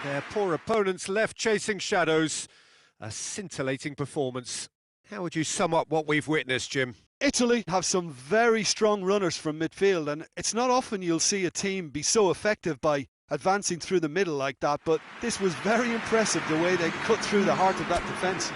Their poor opponents left chasing shadows. A scintillating performance. How would you sum up what we've witnessed, Jim? Italy have some very strong runners from midfield, and it's not often you'll see a team be so effective by advancing through the middle like that, but this was very impressive the way they cut through the heart of that defence.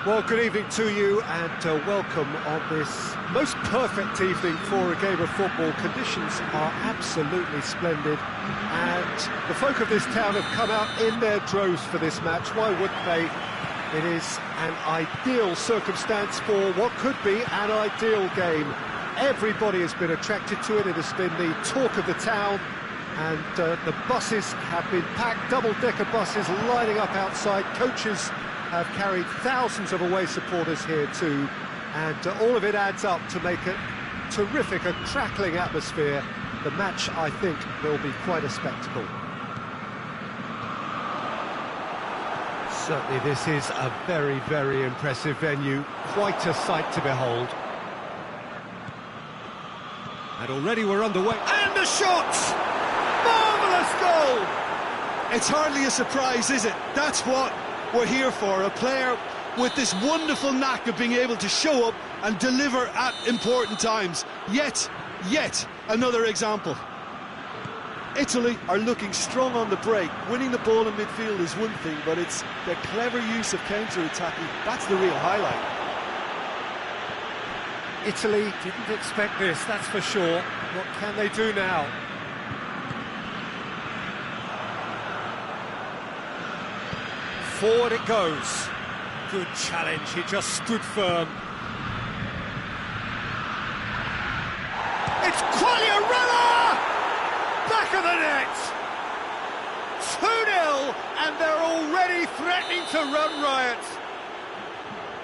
Well, good evening to you and welcome on this most perfect evening for a game of football. Conditions are absolutely splendid and the folk of this town have come out in their droves for this match. Why wouldn't they? It is an ideal circumstance for what could be an ideal game. Everybody has been attracted to it. It has been the talk of the town, and the buses have been packed, double-decker buses lining up outside. Coaches have carried thousands of away supporters here too, and all of it adds up to make a terrific, a crackling atmosphere. The match, I think, will be quite a spectacle. Certainly this is a very, very impressive venue, quite a sight to behold. And already we're underway, and the shot! Marvellous goal! It's hardly a surprise, is it? That's what we're here for, a player with this wonderful knack of being able to show up and deliver at important times. Yet another example. Italy are looking strong on the break. Winning the ball in midfield is one thing, but it's the clever use of counter-attacking. That's the real highlight. Italy didn't expect this, that's for sure. What can they do now? Forward it goes. Good challenge, he just stood firm. It's Quagliarella! Back of the net! 2-0, and they're already threatening to run riot.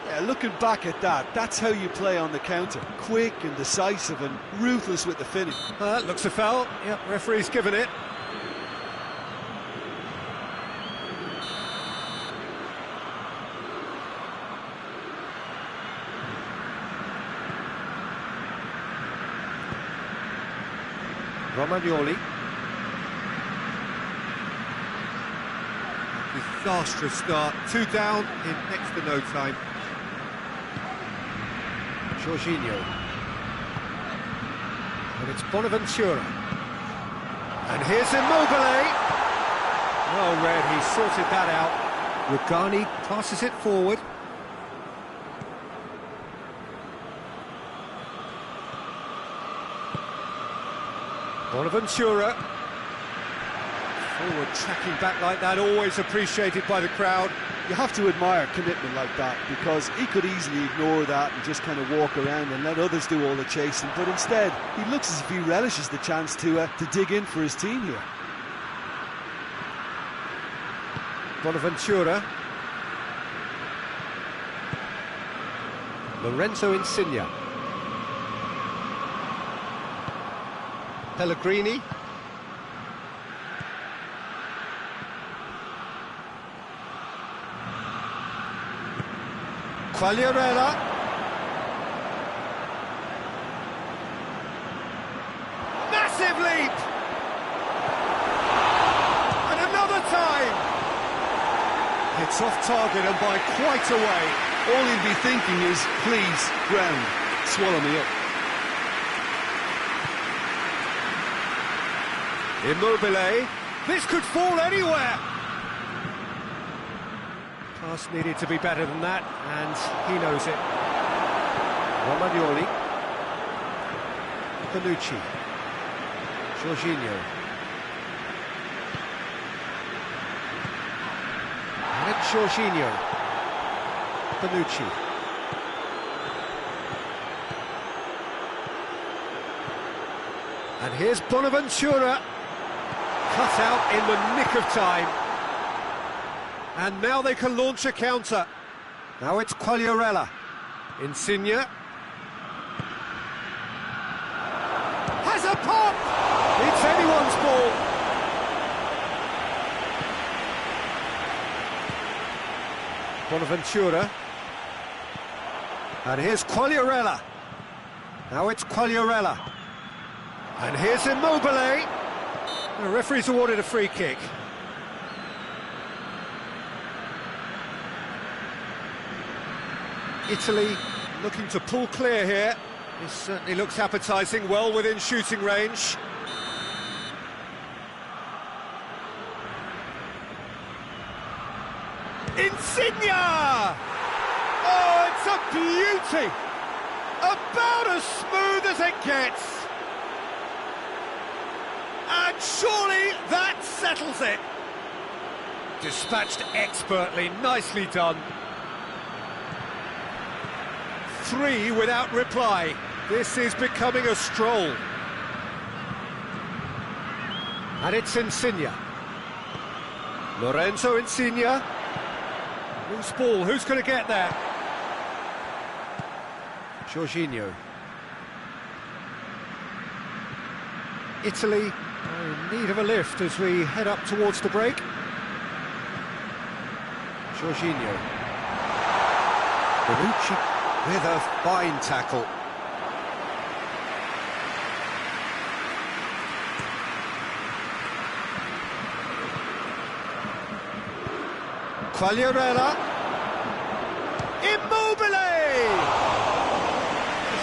Yeah, looking back at that, that's how you play on the counter. Quick and decisive and ruthless with the finish. Looks a foul. Yep, referee's given it. Romagnoli. Disastrous start. 2 down in next to no time. Jorginho. And it's Bonaventura. And here's Immobile. Well read, he sorted that out. Rugani passes it forward. Bonaventura. Forward tracking back like that, always appreciated by the crowd. You have to admire commitment like that, because he could easily ignore that and just kind of walk around and let others do all the chasing, but instead he looks as if he relishes the chance to dig in for his team here. Bonaventura. Lorenzo Insigne. Pellegrini. Quagliarella. Massive leap! And another time! It's off target and by quite a way. All he'd be thinking is, please, ground, swallow me up. Immobile. This could fall anywhere! Pass needed to be better than that, and he knows it. Romagnoli. Bonucci. Jorginho. And it's Jorginho. Bonucci. And here's Bonaventura. Cut out in the nick of time. And now they can launch a counter. Now it's Quagliarella. Insigne. Has a pop! It's anyone's ball. Bonaventura. And here's Quagliarella. Now it's Quagliarella. And here's Immobile. The referee's awarded a free kick. Italy looking to pull clear here. This certainly looks appetising, well within shooting range. Insigne! Oh, it's a beauty! About as smooth as it gets. And surely that settles it. Dispatched expertly, nicely done. 3 without reply. This is becoming a stroll. And it's Insigne. Lorenzo Insigne. Loose ball, who's going to get there? Jorginho. Italy are in need of a lift as we head up towards the break. Jorginho. Bonucci with a fine tackle. Quagliarella. Immobile!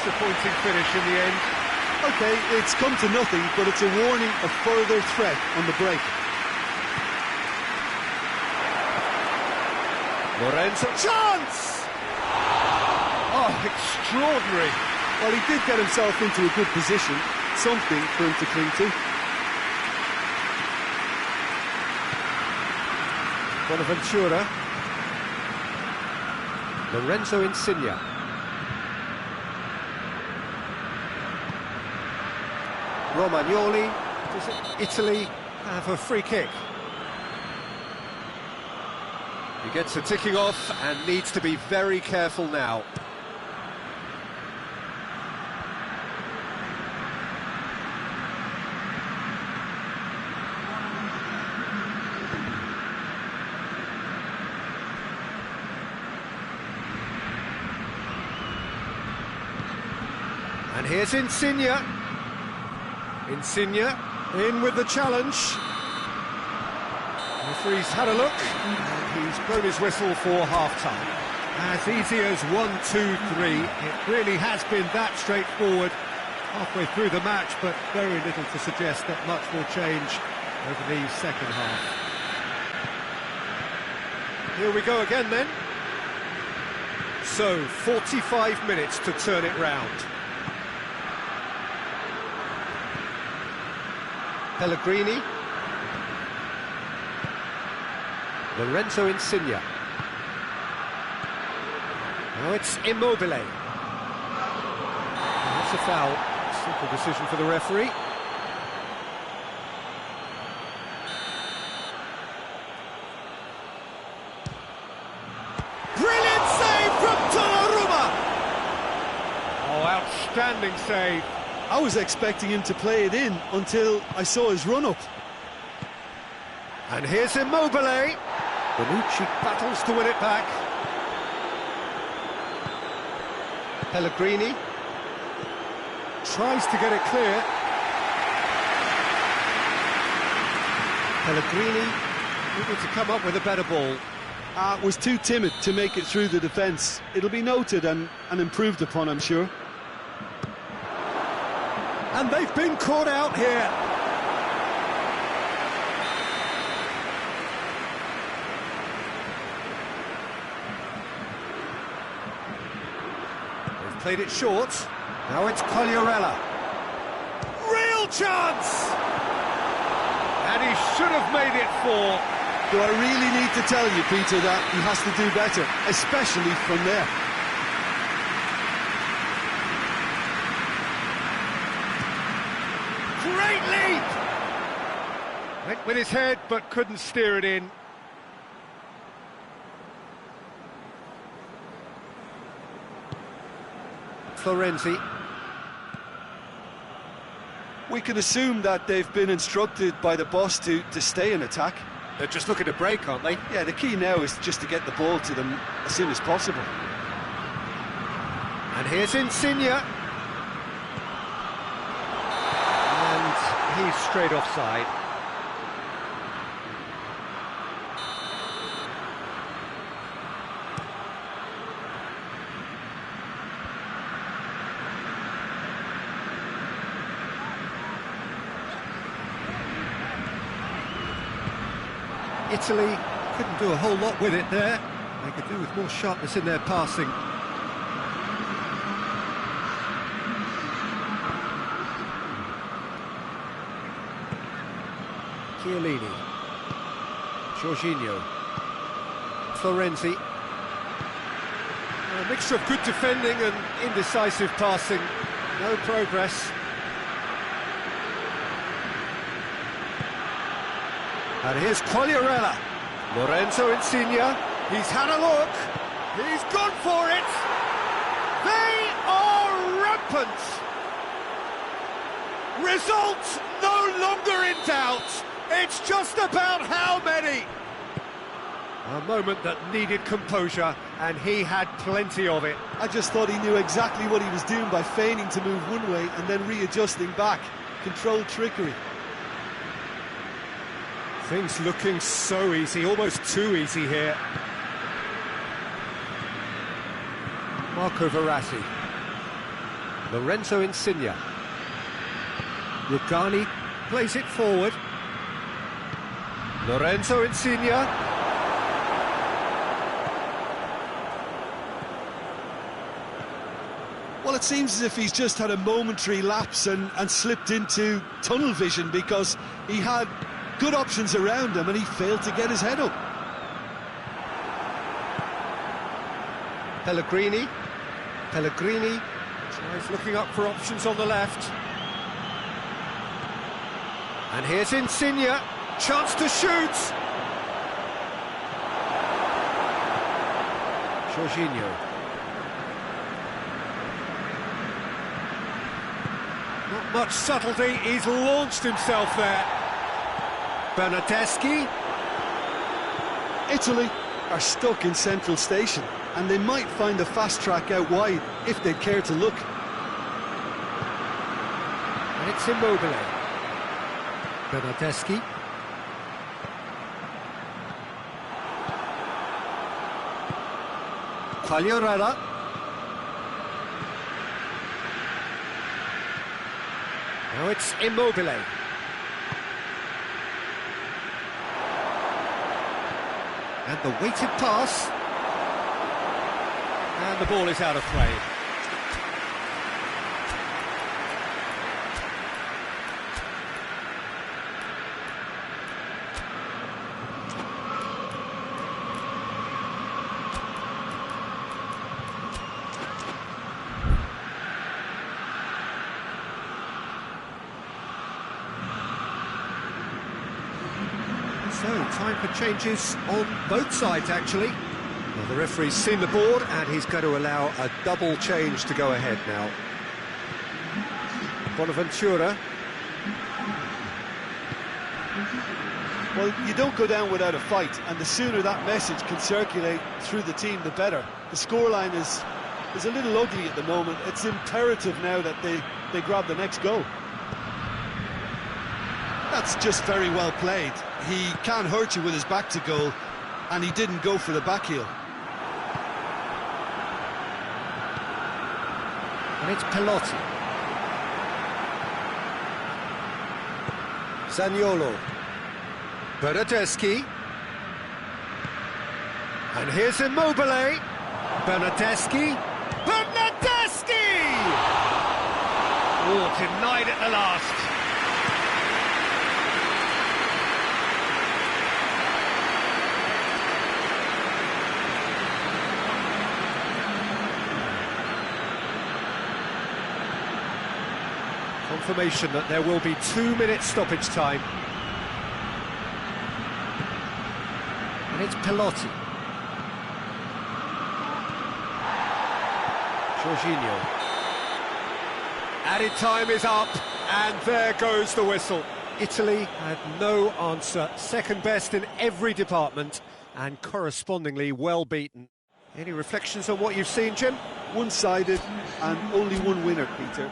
Disappointing finish in the end. OK, it's come to nothing, but it's a warning of further threat on the break. Lorenzo, chance! Oh, extraordinary. Well, he did get himself into a good position, something for him to cling to. Bonaventura. Lorenzo Insigne. Romagnoli. Does Italy have a free kick? He gets a ticking off and needs to be very careful now. And here's Insigne. Insigne in with the challenge. The referee's had a look, and he's blown his whistle for half-time. As easy as 1-2-3, it really has been that straightforward halfway through the match, but very little to suggest that much will change over the second half. Here we go again then. So, 45 minutes to turn it round. Pellegrini. Lorenzo Insigne. Now it's Immobile. And that's a foul. Simple decision for the referee. Brilliant save from Donnarumma! Oh, outstanding save. I was expecting him to play it in until I saw his run-up. And here's Immobile. Bonucci battles to win it back. Pellegrini tries to get it clear. Pellegrini able to come up with a better ball. Was too timid to make it through the defence. It'll be noted and improved upon, I'm sure. And they've been caught out here. They've played it short. Now it's Quagliarella. Real chance! And he should have made it 4. Do I really need to tell you, Peter, that he has to do better, especially from there? Great lead! Went with his head, but couldn't steer it in. Florenzi. We can assume that they've been instructed by the boss to stay in attack. They're just looking to break, aren't they? Yeah, the key now is just to get the ball to them as soon as possible. And here's Insigne. And he's straight offside. Italy couldn't do a whole lot with it there. They could do with more sharpness in their passing. Chiellini. Jorginho. Florenzi. A mixture of good defending and indecisive passing. No progress. And here's Quagliarella. Lorenzo Insigne. He's had a look. He's gone for it. They are rampant. Results no longer in doubt. It's just about how many. A moment that needed composure, and he had plenty of it. I just thought he knew exactly what he was doing by feigning to move one way and then readjusting back. Controlled trickery. Things looking so easy, almost too easy here. Marco Verratti. Lorenzo Insigne. Rugani plays it forward. Lorenzo Insigne. Well, it seems as if he's just had a momentary lapse and slipped into tunnel vision, because he had good options around him and he failed to get his head up. Pellegrini tries looking up for options on the left. And here's Insigne, chance to shoot. Jorginho. Not much subtlety, he's launched himself there. Bernardeschi. Italy are stuck in central station, and they might find a fast track out wide if they care to look. And it's Immobile. Bernardeschi. Quagliarella. Now it's Immobile. And the weighted pass. And the ball is out of play. So, time for changes on both sides, actually. Well, the referee's seen the board, and he's going to allow a double change to go ahead now. Bonaventura. Well, you don't go down without a fight, and the sooner that message can circulate through the team, the better. The scoreline is a little ugly at the moment. It's imperative now that they grab the next goal. That's just very well played. He can't hurt you with his back to goal, and he didn't go for the back heel. And it's Pelotti. Zaniolo. Bernardeschi. And here's Immobile. Bernardeschi. Bernardeschi! Oh, denied at the last. Confirmation that there will be 2 minutes stoppage time. And it's Pelotti. Jorginho. Added time is up, and there goes the whistle. Italy had no answer. Second best in every department, and correspondingly well beaten. Any reflections on what you've seen, Jim? One-sided and only one winner, Peter.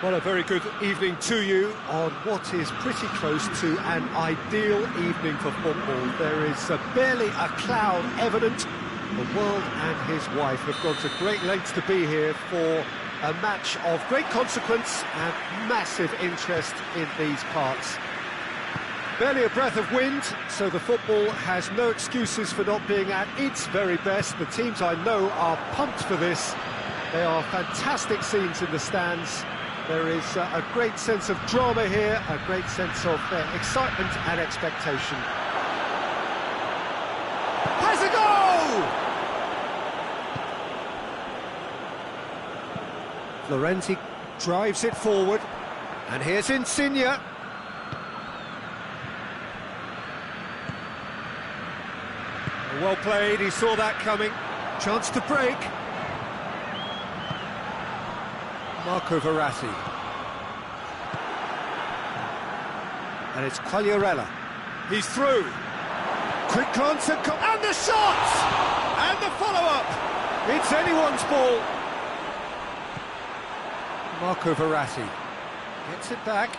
Well, a very good evening to you on what is pretty close to an ideal evening for football. There is barely a cloud evident. The world and his wife have gone to great lengths to be here for a match of great consequence and massive interest in these parts. Barely a breath of wind, so the football has no excuses for not being at its very best. The teams I know are pumped for this. They are fantastic scenes in the stands. There is a great sense of drama here, a great sense of excitement and expectation. Has a goal! Florenzi drives it forward, and here's Insigne. Well played, he saw that coming. Chance to break. Marco Verratti. And it's Quagliarella. He's through. Quick glance and the shot! And the follow-up! It's anyone's ball. Marco Verratti gets it back.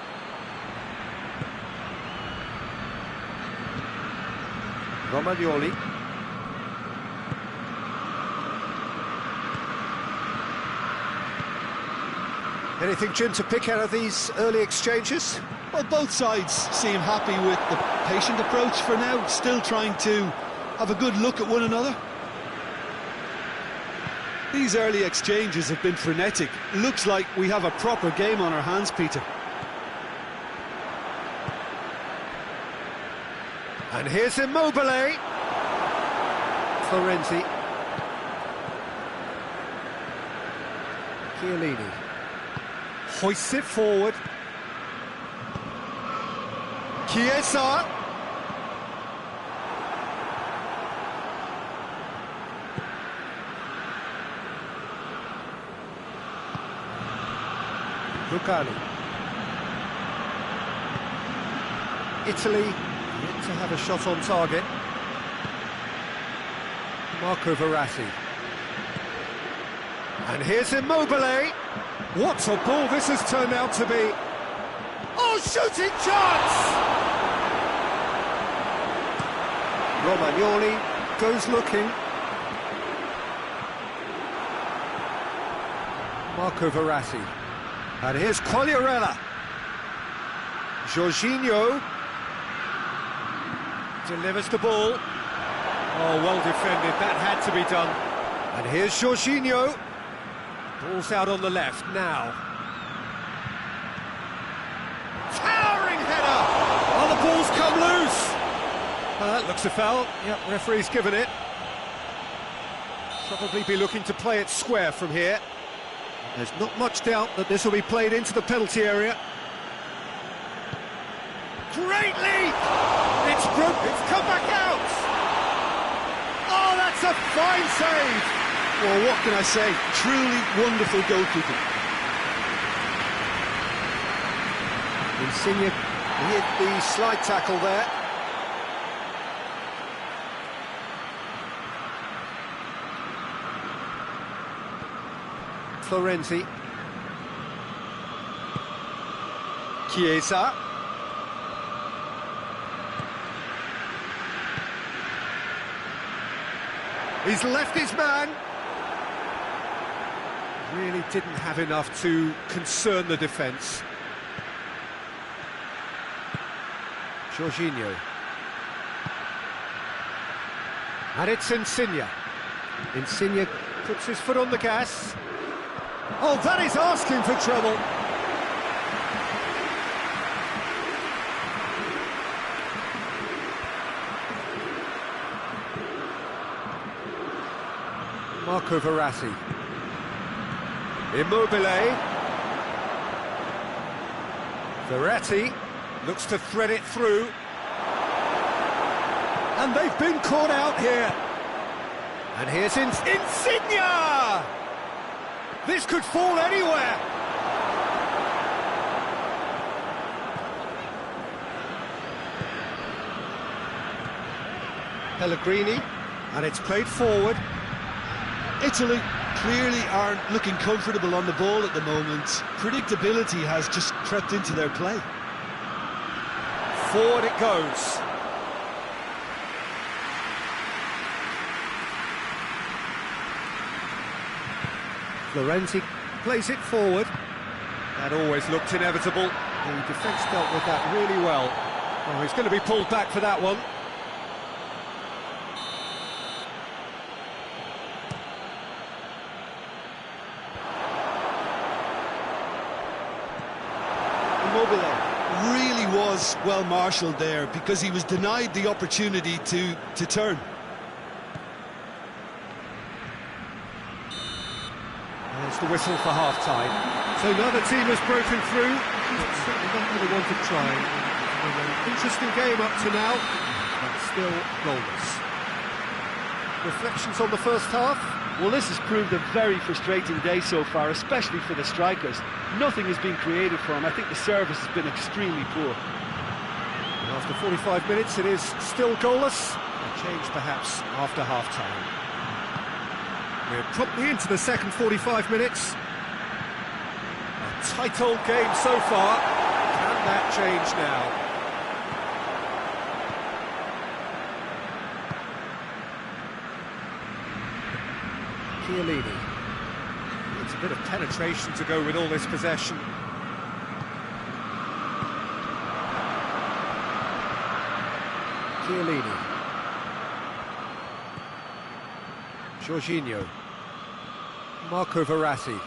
Romagnoli. Anything, Jim, to pick out of these early exchanges? Well, both sides seem happy with the patient approach for now, still trying to have a good look at one another. These early exchanges have been frenetic. Looks like we have a proper game on our hands, Peter. And here's Immobile. Florenzi. Chiellini. Hoists it forward. Chiesa. Lucani. Italy yet to have a shot on target. Marco Verratti. And here's Immobile. What a ball this has turned out to be. Oh, shooting chance! Romagnoli goes looking. Marco Verratti. And here's Quagliarella. Jorginho delivers the ball. Oh, well defended, that had to be done. And here's Jorginho. Ball's out on the left now. Towering header! Oh, the ball's come loose! Oh, that looks a foul. Yep, referee's given it. Probably be looking to play it square from here. There's not much doubt that this will be played into the penalty area. Great leap! It's come back out! Oh, that's a fine save! Well, what can I say? Truly wonderful goalkeeping. Insigne hit the slide tackle there. Florenzi. Chiesa. He's left his man. Really didn't have enough to concern the defence. Jorginho. And it's Insigne. Insigne puts his foot on the gas. Oh, that is asking for trouble. Marco Verratti. Immobile. Verratti looks to thread it through. And they've been caught out here. And here's Insigne! This could fall anywhere. Pellegrini, and it's played forward. Italy clearly aren't looking comfortable on the ball at the moment. Predictability has just crept into their play. Forward it goes. Florenzi plays it forward. That always looked inevitable. The defence dealt with that really well. Oh, he's going to be pulled back for that one. Immobile really was well marshalled there because he was denied the opportunity to turn. There's the whistle for half-time. So neither team has broken through, but certainly not going to want to try. An interesting game up to now, but still goalless. Reflections on the first half? Well, this has proved a very frustrating day so far, especially for the strikers. Nothing has been created for them. I think the service has been extremely poor. And after 45 minutes, it is still goalless. A change perhaps after half-time. We're promptly into the second 45 minutes. A tight old game so far. Can that change now? Chiellini. It's a bit of penetration to go with all this possession. Chiellini. Jorginho. Marco Verratti.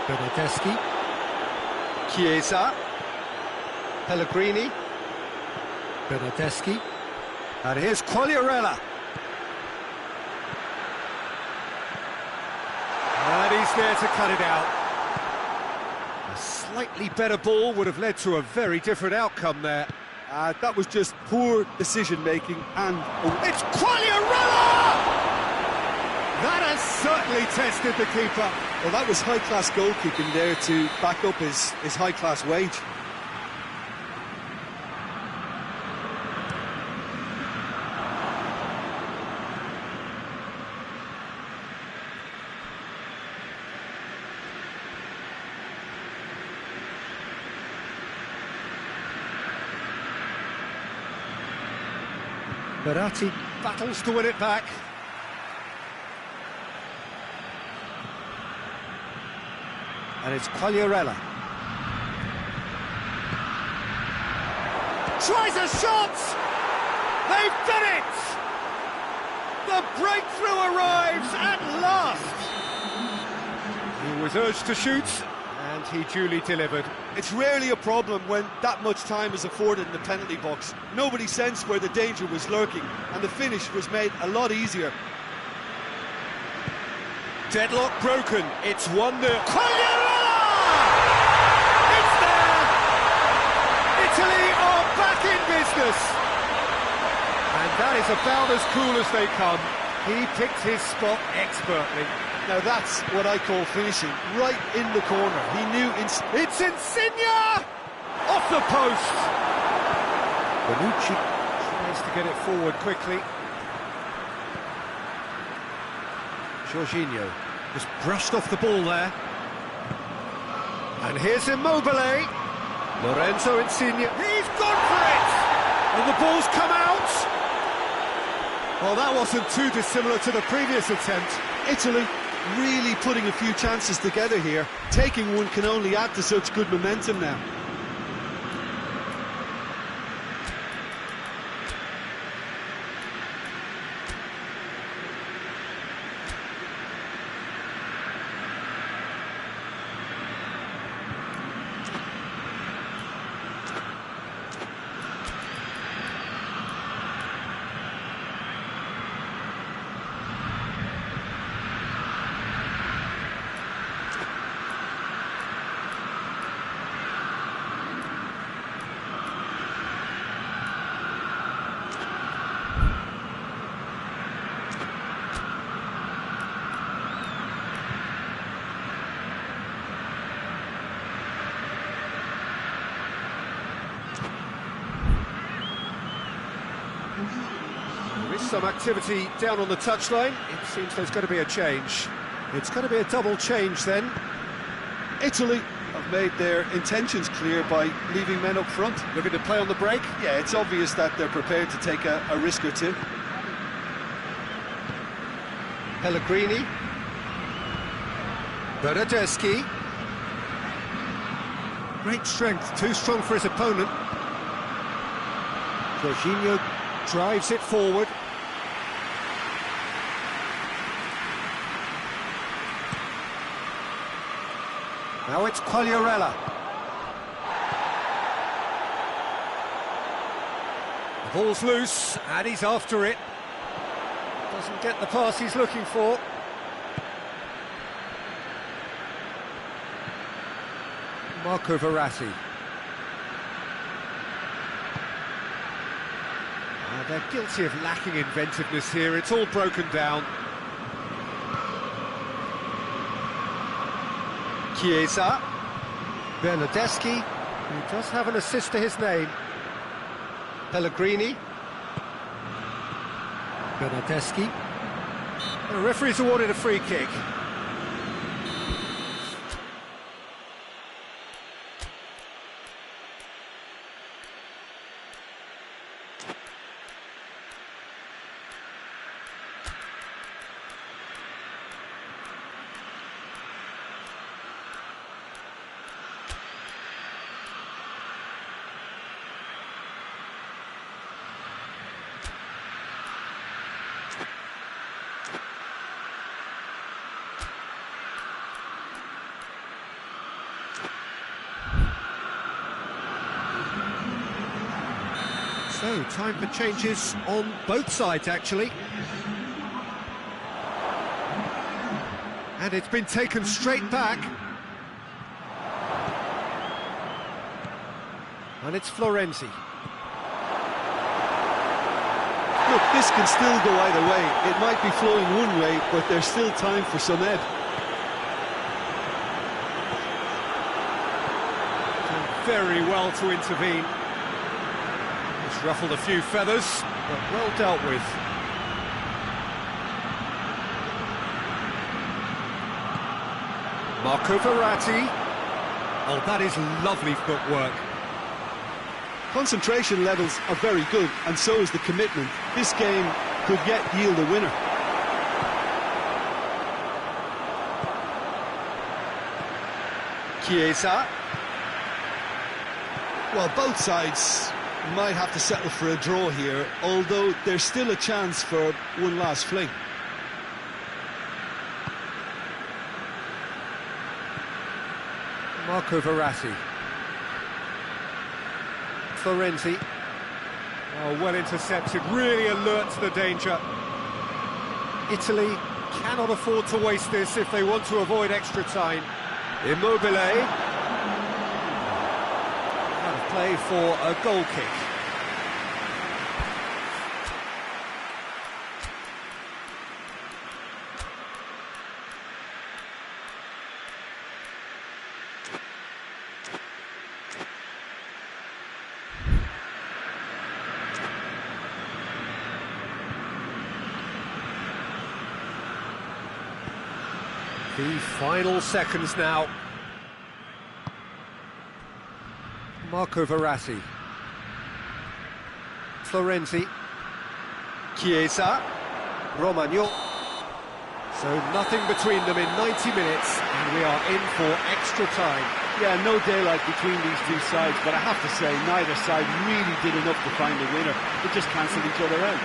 Bernardeschi. Chiesa. Pellegrini. Bernardeschi. And here's Quagliarella. And he's there to cut it out. A slightly better ball would have led to a very different outcome there. That was just poor decision-making and... It's Quagliarella! That has certainly tested the keeper. Well, that was high-class goalkeeping there to back up his high-class wage. Verratti battles to win it back. And it's Quagliarella. Tries a shot! They've done it! The breakthrough arrives at last! He was urged to shoot, and he duly delivered. It's rarely a problem when that much time is afforded in the penalty box. Nobody sensed where the danger was lurking, and the finish was made a lot easier. Deadlock broken, it's 1-0. Quagliarella! It's there! Italy are back in business! And that is about as cool as they come. He picked his spot expertly. Now that's what I call finishing, right in the corner. He knew it's Insigne! Off the post! Bonucci tries to get it forward quickly. Jorginho just brushed off the ball there. And here's Immobile. Lorenzo Insigne. He's gone for it! And the ball's come out! Well, that wasn't too dissimilar to the previous attempt. Italy really putting a few chances together here. Taking one can only add to such good momentum now. some activity down on the touchline. It seems there's going to be a change. It's going to be a double change then. Italy have made their intentions clear by leaving men up front. Looking to play on the break. Yeah, it's obvious that they're prepared to take a risk or two. Pellegrini. Bernardeschi. Great strength, too strong for his opponent. Jorginho drives it forward. Now it's Quagliarella. The ball's loose, and he's after it. Doesn't get the pass he's looking for. Marco Verratti. They're guilty of lacking inventiveness here. It's all broken down. Chiesa. Bernardeschi, who does have an assist to his name. Pellegrini. Bernardeschi. The referee's awarded a free kick. So, time for changes on both sides, actually. And it's been taken straight back. And it's Florenzi. Look, this can still go either way. It might be flowing one way, but there's still time for some ebb. Done very well to intervene. Ruffled a few feathers, but well dealt with. Marco Verratti. Oh, that is lovely footwork. Concentration levels are very good, and so is the commitment. This game could yet yield a winner. Chiesa. Well, both sides might have to settle for a draw here, although there's still a chance for one last fling. Marco Verratti. Florenzi. Oh, well intercepted, really alert to the danger. Italy cannot afford to waste this if they want to avoid extra time. Immobile. Play for a goal kick. The final seconds now. Marco Verratti. Florenzi. Chiesa. Romagno. So nothing between them in 90 minutes, and we are in for extra time. Yeah, no daylight between these two sides, but I have to say, neither side really did enough to find a winner. They just cancelled each other out.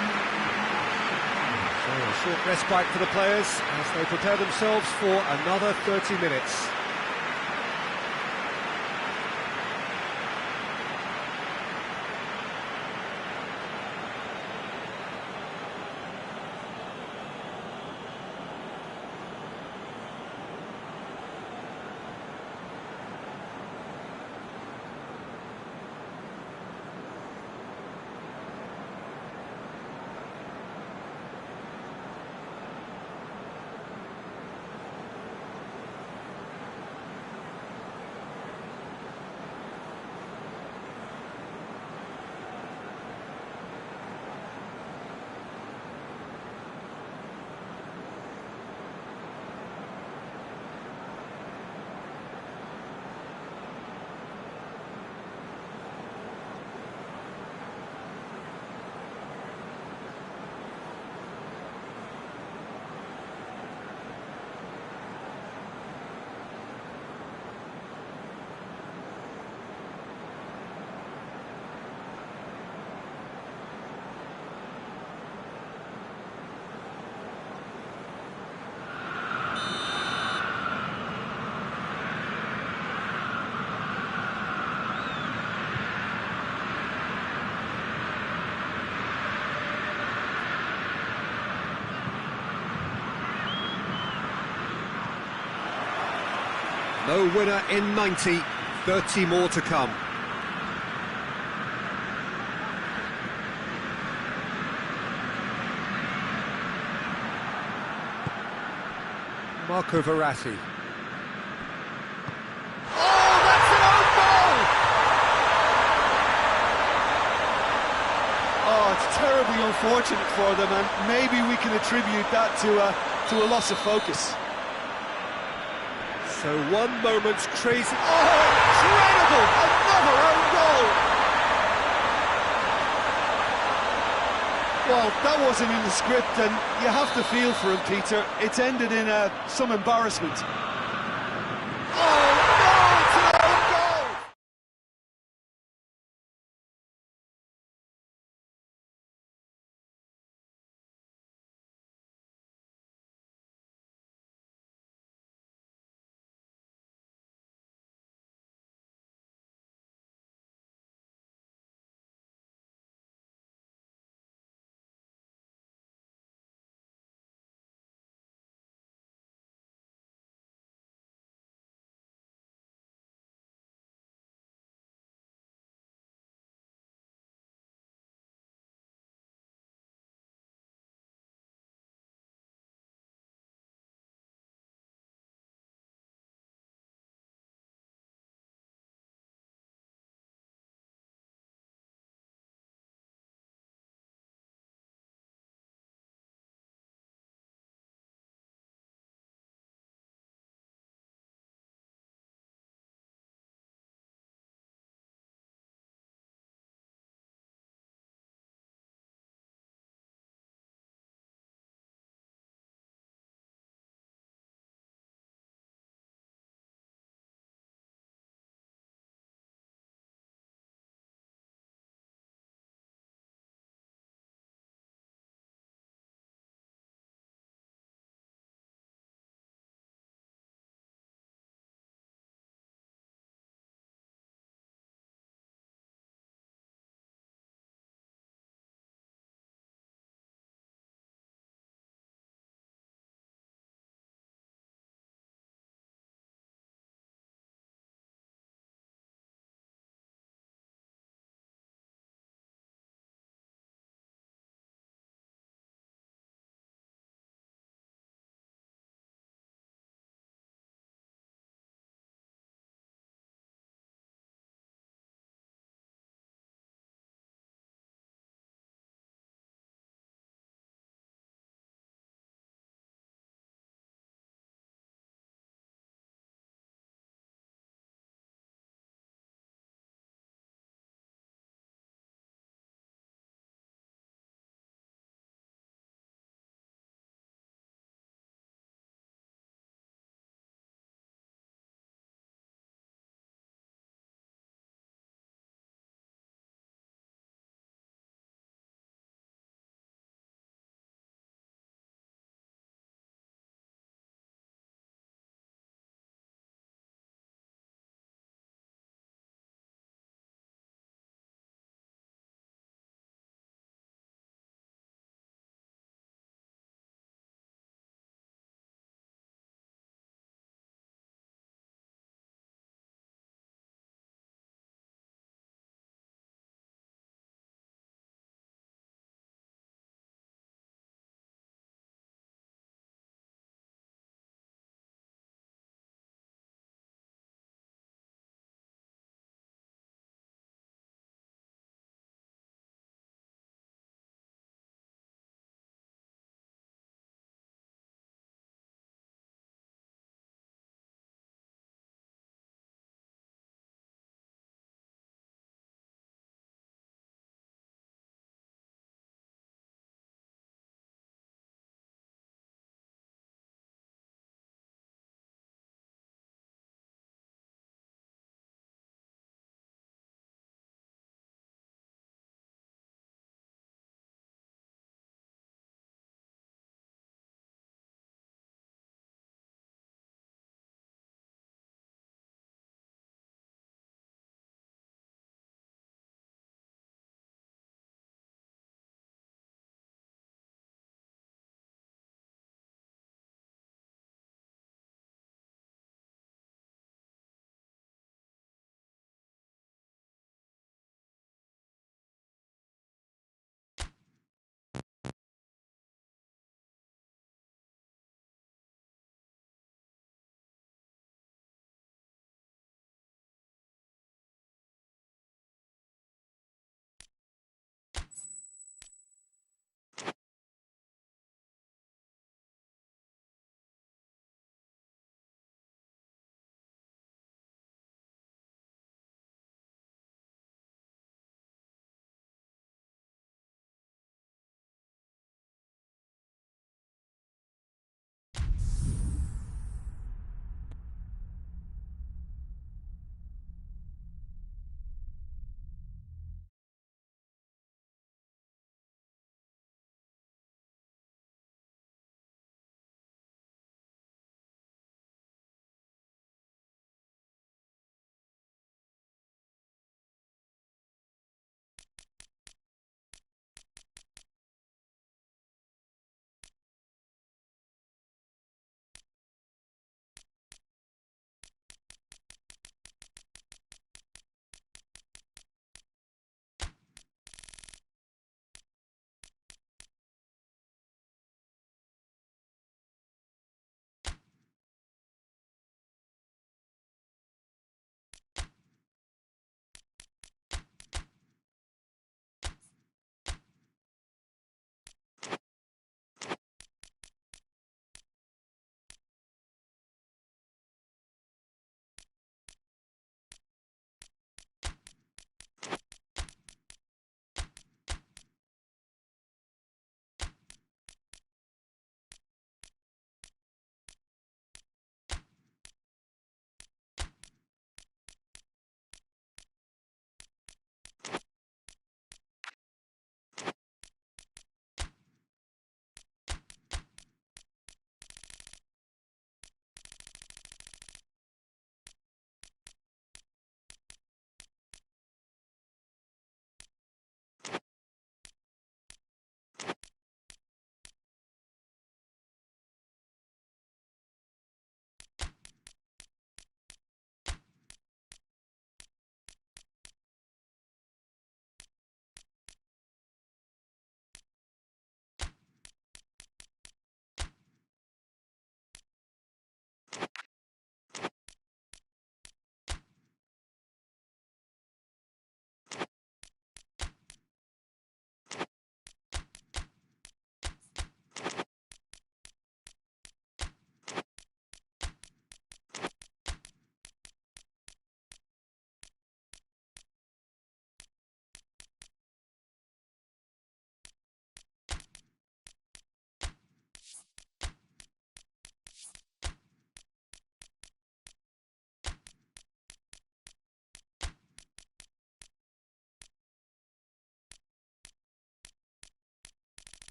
So a short respite for the players as they prepare themselves for another 30 minutes. No winner in 90, 30 more to come. Marco Verratti. Oh, that's an own goal! Oh, it's terribly unfortunate for them, and maybe we can attribute that to a loss of focus. So one moment's crazy... Oh, incredible! Another own goal! Well, that wasn't in the script, and you have to feel for him, Peter. It's ended in some embarrassment.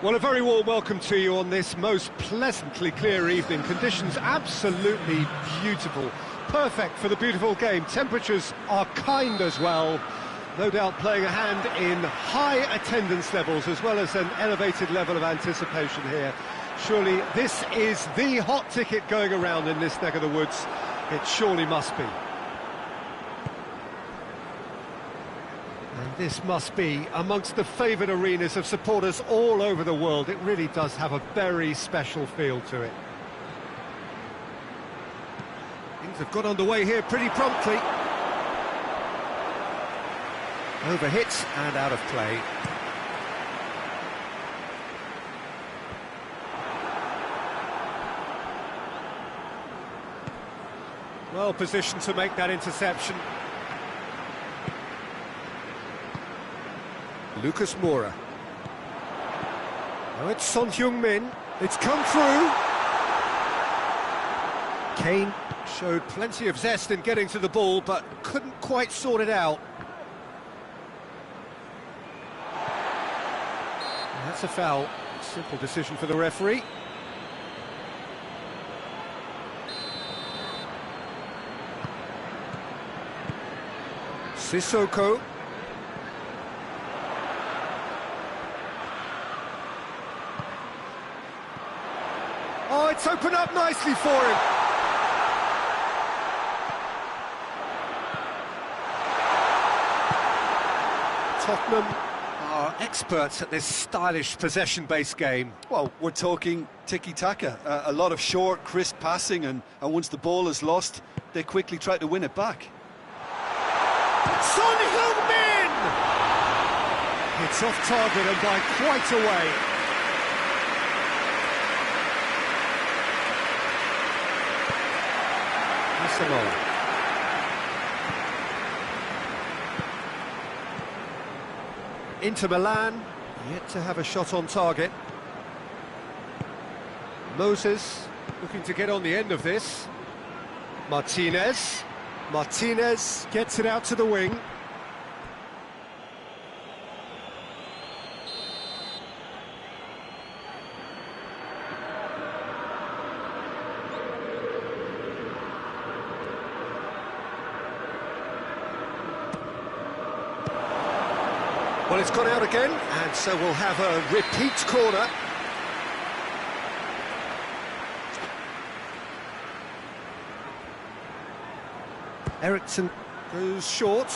Well, a very warm welcome to you on this most pleasantly clear evening. Conditions absolutely beautiful. Perfect for the beautiful game. Temperatures are kind as well. No doubt playing a hand in high attendance levels as well as an elevated level of anticipation here. Surely this is the hot ticket going around in this neck of the woods. It surely must be. And this must be amongst the favoured arenas of supporters all over the world. It really does have a very special feel to it. Things have got underway here pretty promptly. Overhit and out of play. Well positioned to make that interception. Lucas Moura. Oh, it's Son Heung-min. It's come through. Kane showed plenty of zest in getting to the ball, but couldn't quite sort it out. And that's a foul. Simple decision for the referee. Sissoko. Oh, it's opened up nicely for him. Tottenham are experts at this stylish possession-based game. Well, we're talking tiki-taka, a lot of short, crisp passing, and once the ball is lost, they quickly try to win it back. Son Heung-min! It's off target and by quite a way. Inter Milan, yet to have a shot on target. Moses looking to get on the end of this. Martinez gets it out to the wing. Well, it's gone out again, and so we'll have a repeat corner. Eriksson goes short.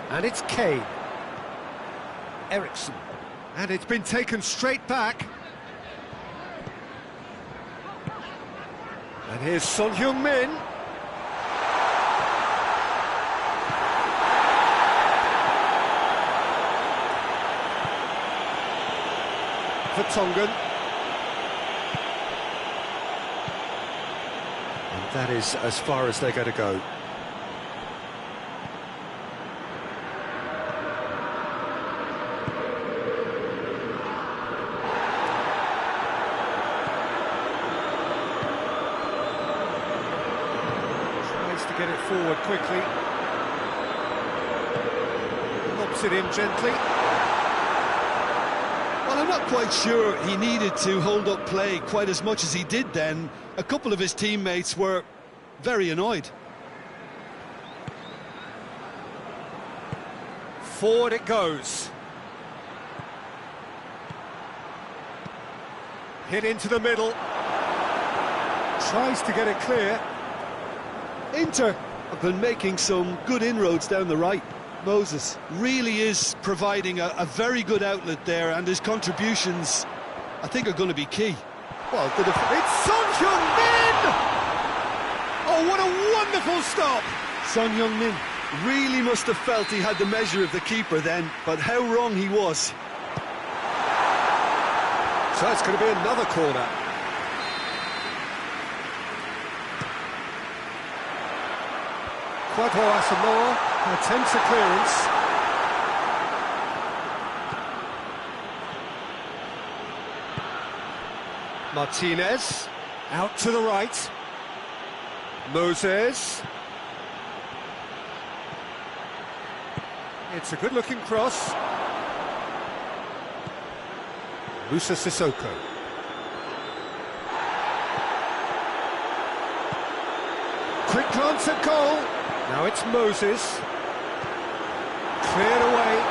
And it's Kane. Eriksson. And it's been taken straight back. And here's Son Heung-min. For Tongan. And that is as far as they're going to go. Tries to get it forward quickly. Lobs it in gently. Well, I'm not quite sure he needed to hold up play quite as much as he did then. A couple of his teammates were very annoyed. Forward it goes. Hit into the middle. Tries to get it clear. Inter have been making some good inroads down the right. Moses really is providing a very good outlet there, and his contributions, I think, are going to be key. Well, it's Son Heung-min! Oh, what a wonderful stop! Son Heung-min really must have felt he had the measure of the keeper then, but how wrong he was. So it's going to be another corner. Kwadwo Asamoah attempts a clearance. Martinez, out to the right. Moses. It's a good-looking cross. Musa Sissoko. Quick glance at goal. Now it's Moses. Cleared away.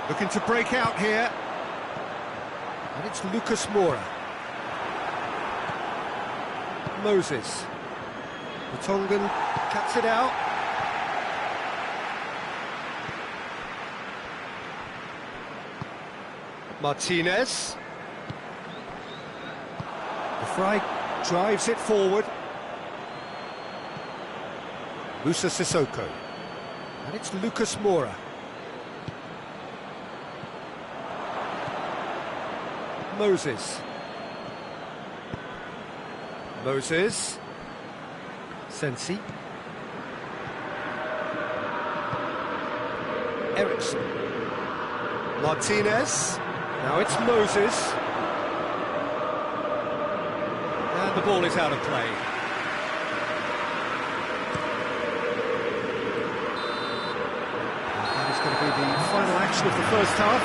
Looking to break out here. And it's Lucas Moura. Moses. Vertonghen cuts it out. Martinez. The Fry drives it forward. Musa Sissoko. And it's Lucas Moura. Moses. Moses. Sensi. Ericsson. Martinez. Now it's Moses. And the ball is out of play. That is going to be the final action of the first half.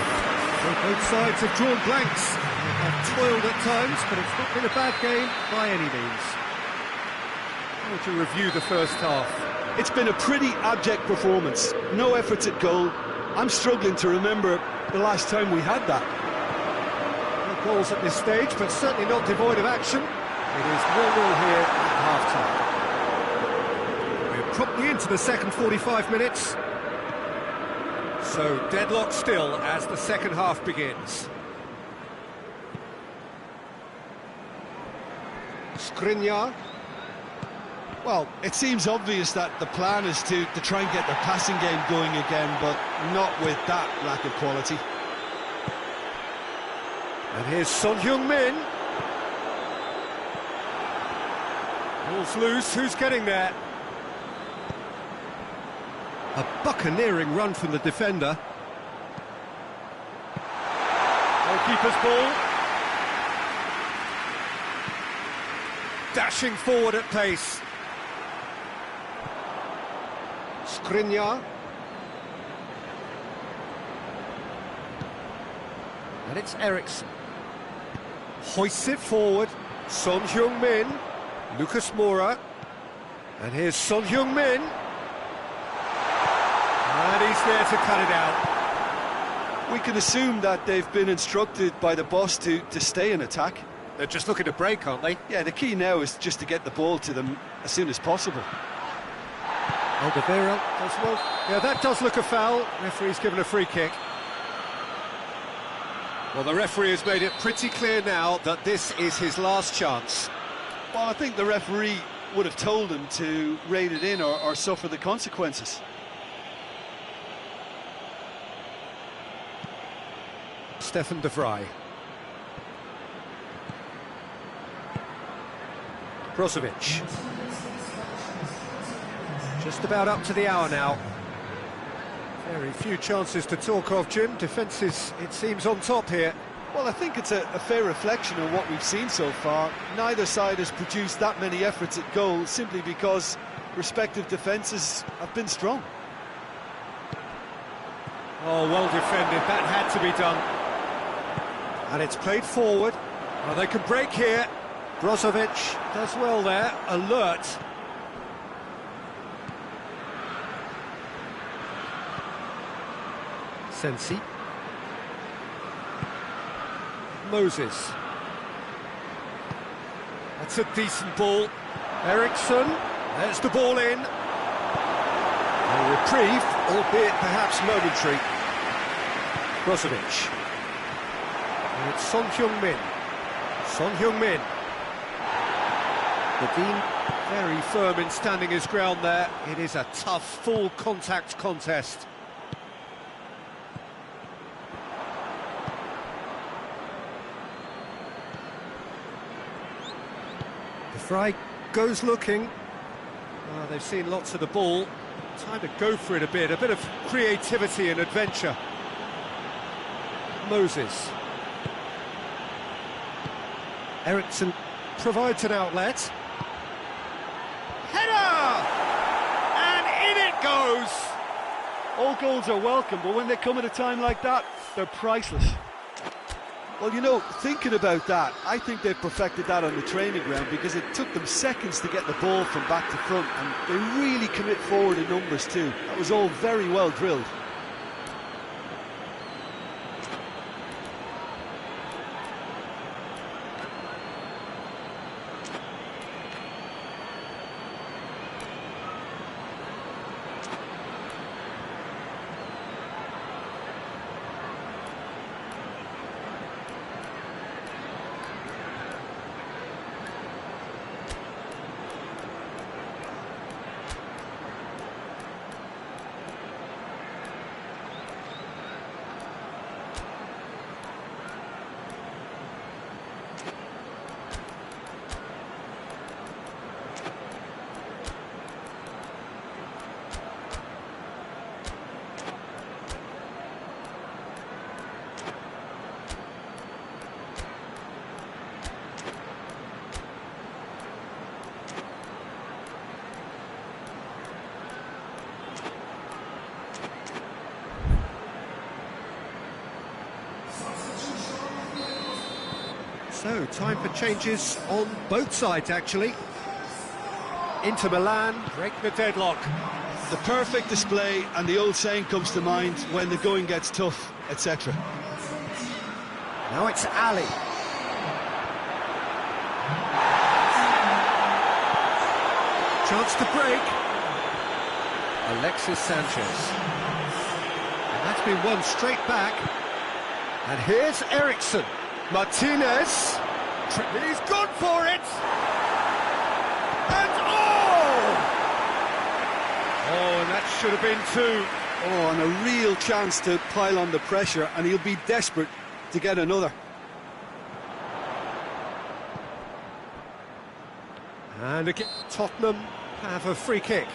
So both sides have drawn blanks. They have toiled at times, but it's not been a bad game by any means. How would you review the first half? It's been a pretty abject performance. No efforts at goal. I'm struggling to remember the last time we had that. No goals at this stage, but certainly not devoid of action. It is 0-0 here at half-time. We're promptly into the second 45 minutes. So deadlock still as the second half begins. Skriniar. Well, it seems obvious that the plan is to try and get their passing game going again, but not with that lack of quality. And here's Son Heung-min. Ball's loose, who's getting there? A buccaneering run from the defender. Goalkeeper's ball. Dashing forward at pace. Skriniar. And it's Ericsson. Hoists it forward. Son Heung-min. Lucas Moura. And here's Son Heung-min. And he's there to cut it out. We can assume that they've been instructed by the boss to stay in attack. They're just looking to break, aren't they? Yeah, the key now is just to get the ball to them as soon as possible. Alderweireld does well. Yeah, that does look a foul. Referee's given a free kick. Well, the referee has made it pretty clear now that this is his last chance. Well, I think the referee would have told him to rein it in or suffer the consequences. Stefan de Vrij. Brozovic. Just about up to the hour now. Very few chances to talk of, Jim. Defence is, it seems, on top here. Well, I think it's a fair reflection of what we've seen so far. Neither side has produced that many efforts at goal simply because respective defences have been strong. Oh, well defended. That had to be done. And it's played forward. Oh, they can break here. Brozovic does well there. Alert. Sensi. Moses. That's a decent ball. Ericsson. There's the ball in. A reprieve, albeit perhaps momentary. Brozovic. And it's Son Heung-min. Son Heung-min. Dean very firm in standing his ground there. It is a tough, full contact contest. The Fry goes looking. They've seen lots of the ball. Time to go for it a bit of creativity and adventure. Moses. Ericsson provides an outlet. All goals are welcome, but when they come at a time like that, they're priceless. Well, you know, thinking about that, I think they've perfected that on the training ground because it took them seconds to get the ball from back to front, and they really commit forward in numbers too. That was all very well drilled. So, time for changes on both sides, actually. Inter Milan break the deadlock. The perfect display, and the old saying comes to mind, when the going gets tough, etc. Now it's Ali. Chance to break. Alexis Sanchez. And that's been won straight back. And here's Eriksson. Martinez. He's gone for it. And and that should have been two. Oh, and a real chance to pile on the pressure, and he'll be desperate to get another. And again, Tottenham have a free kick.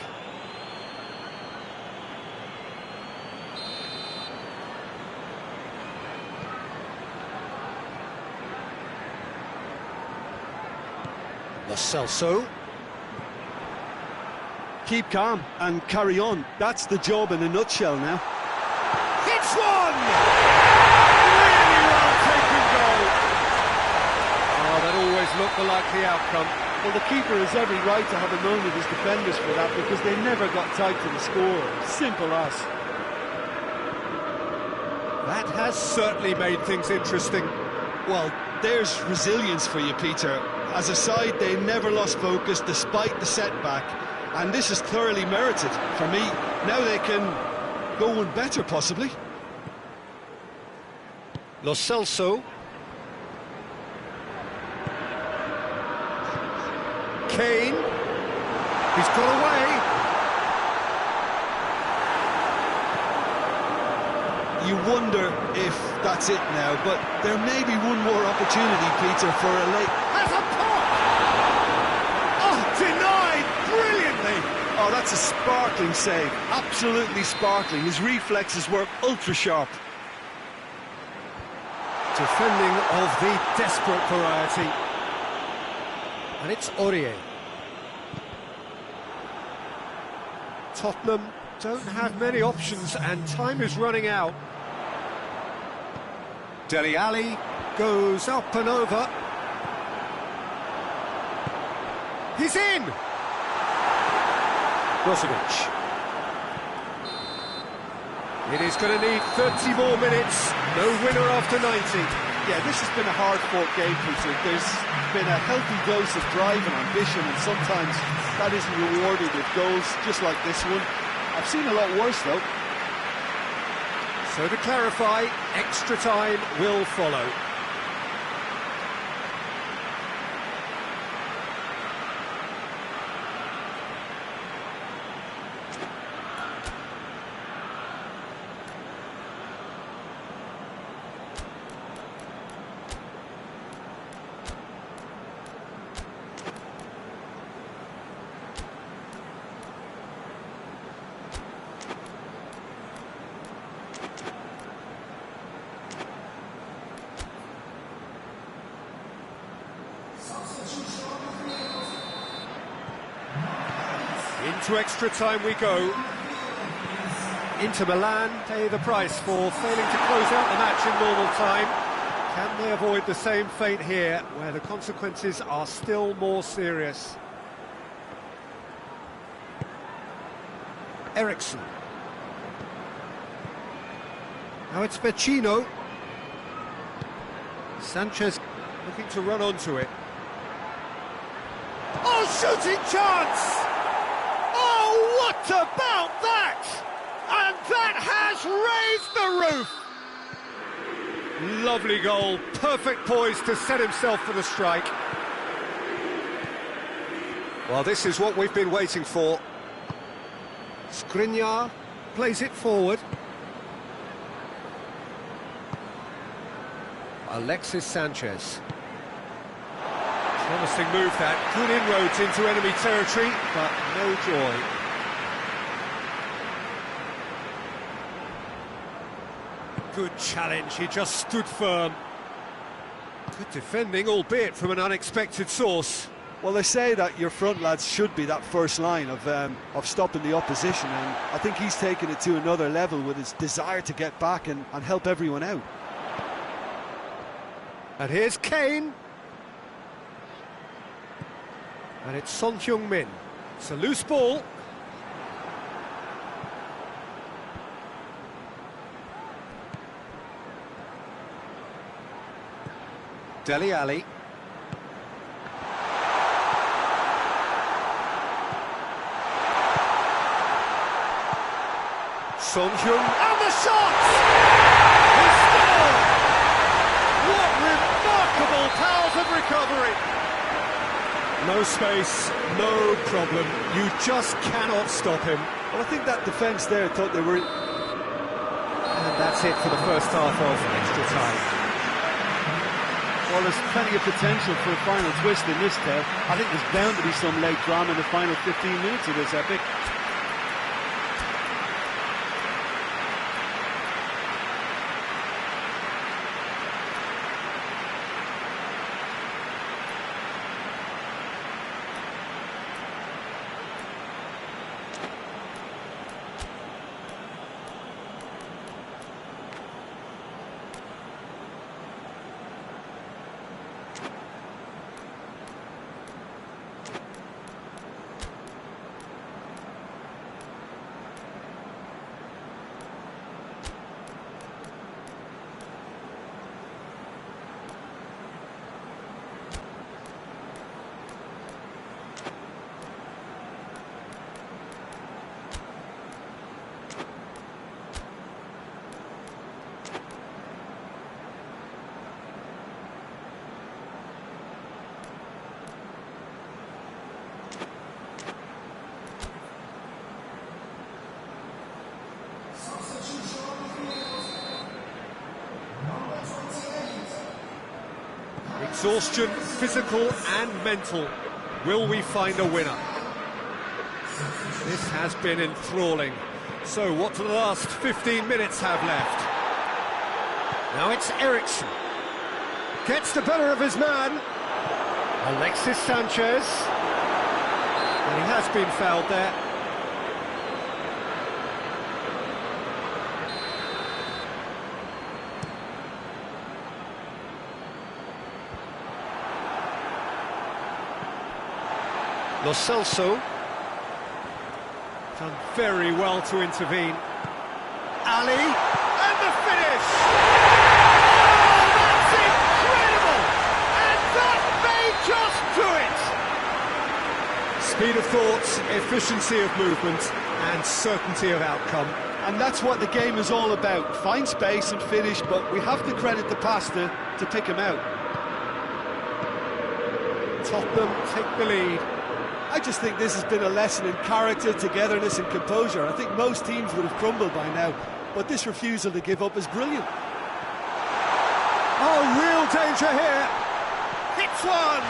Lo Celso. Keep calm and carry on. That's the job in a nutshell now. Hits one! Really well taken goal. Oh, that always looked the likely outcome. Well, the keeper has every right to have a moan at his defenders for that because they never got tight to the score. Simple as. That has certainly made things interesting. Well, there's resilience for you, Peter. As a side, they never lost focus despite the setback. And this is thoroughly merited for me. Now they can go one better, possibly. Lo Celso. Kane. He's got away. You wonder if that's it now, but there may be one more opportunity, Peter, for a late... Has a pop! Oh, denied brilliantly! Oh, that's a sparkling save. Absolutely sparkling. His reflexes were ultra-sharp. Defending of the desperate variety. And it's Aurier. Tottenham don't have many options and time is running out. Dele Alli goes up and over. He's in! Brozovic. It is going to need 30 more minutes. No winner after 90. Yeah, this has been a hard-fought game, Peter. There's been a healthy dose of drive and ambition, and sometimes that isn't rewarded with goals, just like this one. I've seen a lot worse, though. So to clarify, extra time will follow. Into extra time we go. Inter Milan pay the price for failing to close out the match in normal time. Can they avoid the same fate here, where the consequences are still more serious? Eriksson. Now it's Vecino. Sanchez looking to run onto it. Oh, shooting chance! Oh, what about that? And that has raised the roof! Lovely goal, perfect poise to set himself for the strike. Well, this is what we've been waiting for. Skriniar plays it forward. Alexis Sanchez. Promising move that, good inroads into enemy territory, but no joy. Good challenge, he just stood firm. Good defending, albeit from an unexpected source. Well, they say that your front lads should be that first line of stopping the opposition, and I think he's taken it to another level with his desire to get back and help everyone out. And here's Kane. And it's Son Heung-min. It's a loose ball. Dele Alli. Son Heung, and the shot! He scored! What remarkable powers of recovery! No space, no problem. You just cannot stop him. Well, I think that defence there thought they were... And that's it for the first half of extra time. Well, there's plenty of potential for a final twist in this tale. I think there's bound to be some late drama in the final 15 minutes of this epic. Exhaustion, physical and mental. Will we find a winner? This has been enthralling. So what do the last 15 minutes have left? Now it's Eriksson. Gets the better of his man. Alexis Sanchez. And he has been fouled there. Lo Celso done very well to intervene. Ali, and the finish! Oh, that's incredible! And that may just do it! Speed of thought, efficiency of movement, and certainty of outcome. And that's what the game is all about. Find space and finish, but we have to credit the passer to pick him out. Tottenham take the lead. I just think this has been a lesson in character, togetherness and composure. I think most teams would have crumbled by now, but this refusal to give up is brilliant. Oh, real danger here. Hits one.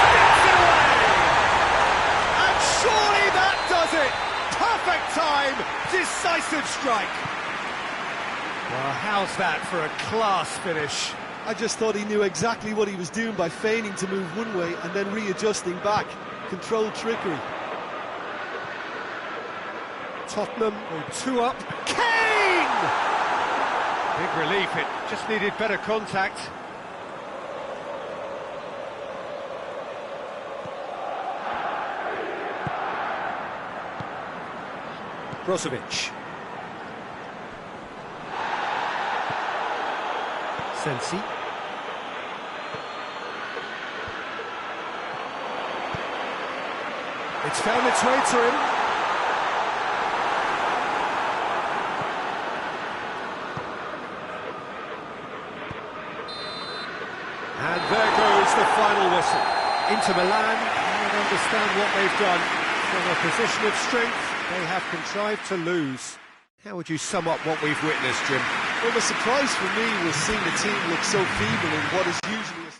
Sticks it away. And surely that does it. Perfect time. Decisive strike. Well, how's that for a class finish? I just thought he knew exactly what he was doing by feigning to move one way and then readjusting back. Controlled trickery. Tottenham all two up. Kane! Big relief, it just needed better contact. Brozovic. Sensi. It's found its way to him. And there goes the final whistle. Inter Milan don't understand what they've done. From a position of strength, they have contrived to lose. How would you sum up what we've witnessed, Jim? Well, the surprise for me was seeing the team look so feeble in what is usually a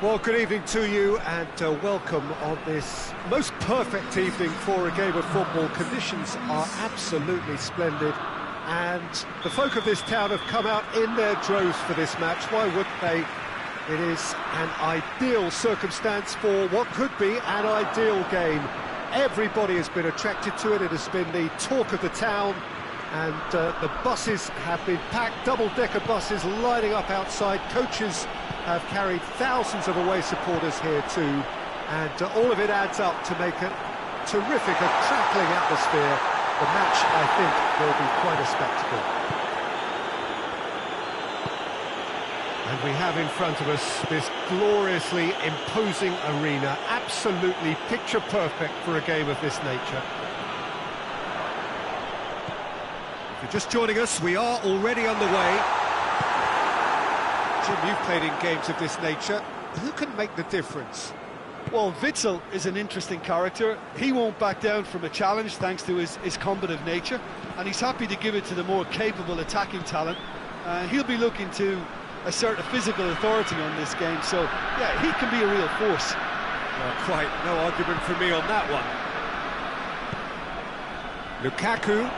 Well, good evening to you and welcome on this most perfect evening for a game of football. Conditions are absolutely splendid and the folk of this town have come out in their droves for this match. Why wouldn't they? It is an ideal circumstance for what could be an ideal game. Everybody has been attracted to it. It has been the talk of the town, and the buses have been packed, double-decker buses lining up outside. Coaches have carried thousands of away supporters here too, and all of it adds up to make a terrific, a crackling atmosphere. The match, I think, will be quite a spectacle. And we have in front of us this gloriously imposing arena, absolutely picture perfect for a game of this nature. If you're just joining us, we are already underway. Jim, you've played in games of this nature. Who can make the difference? Well, Witsel is an interesting character. He won't back down from a challenge thanks to his combative nature, and he's happy to give it to the more capable attacking talent. He'll be looking to assert a physical authority on this game, so yeah, he can be a real force. Well, quite no argument from me on that one. Lukaku.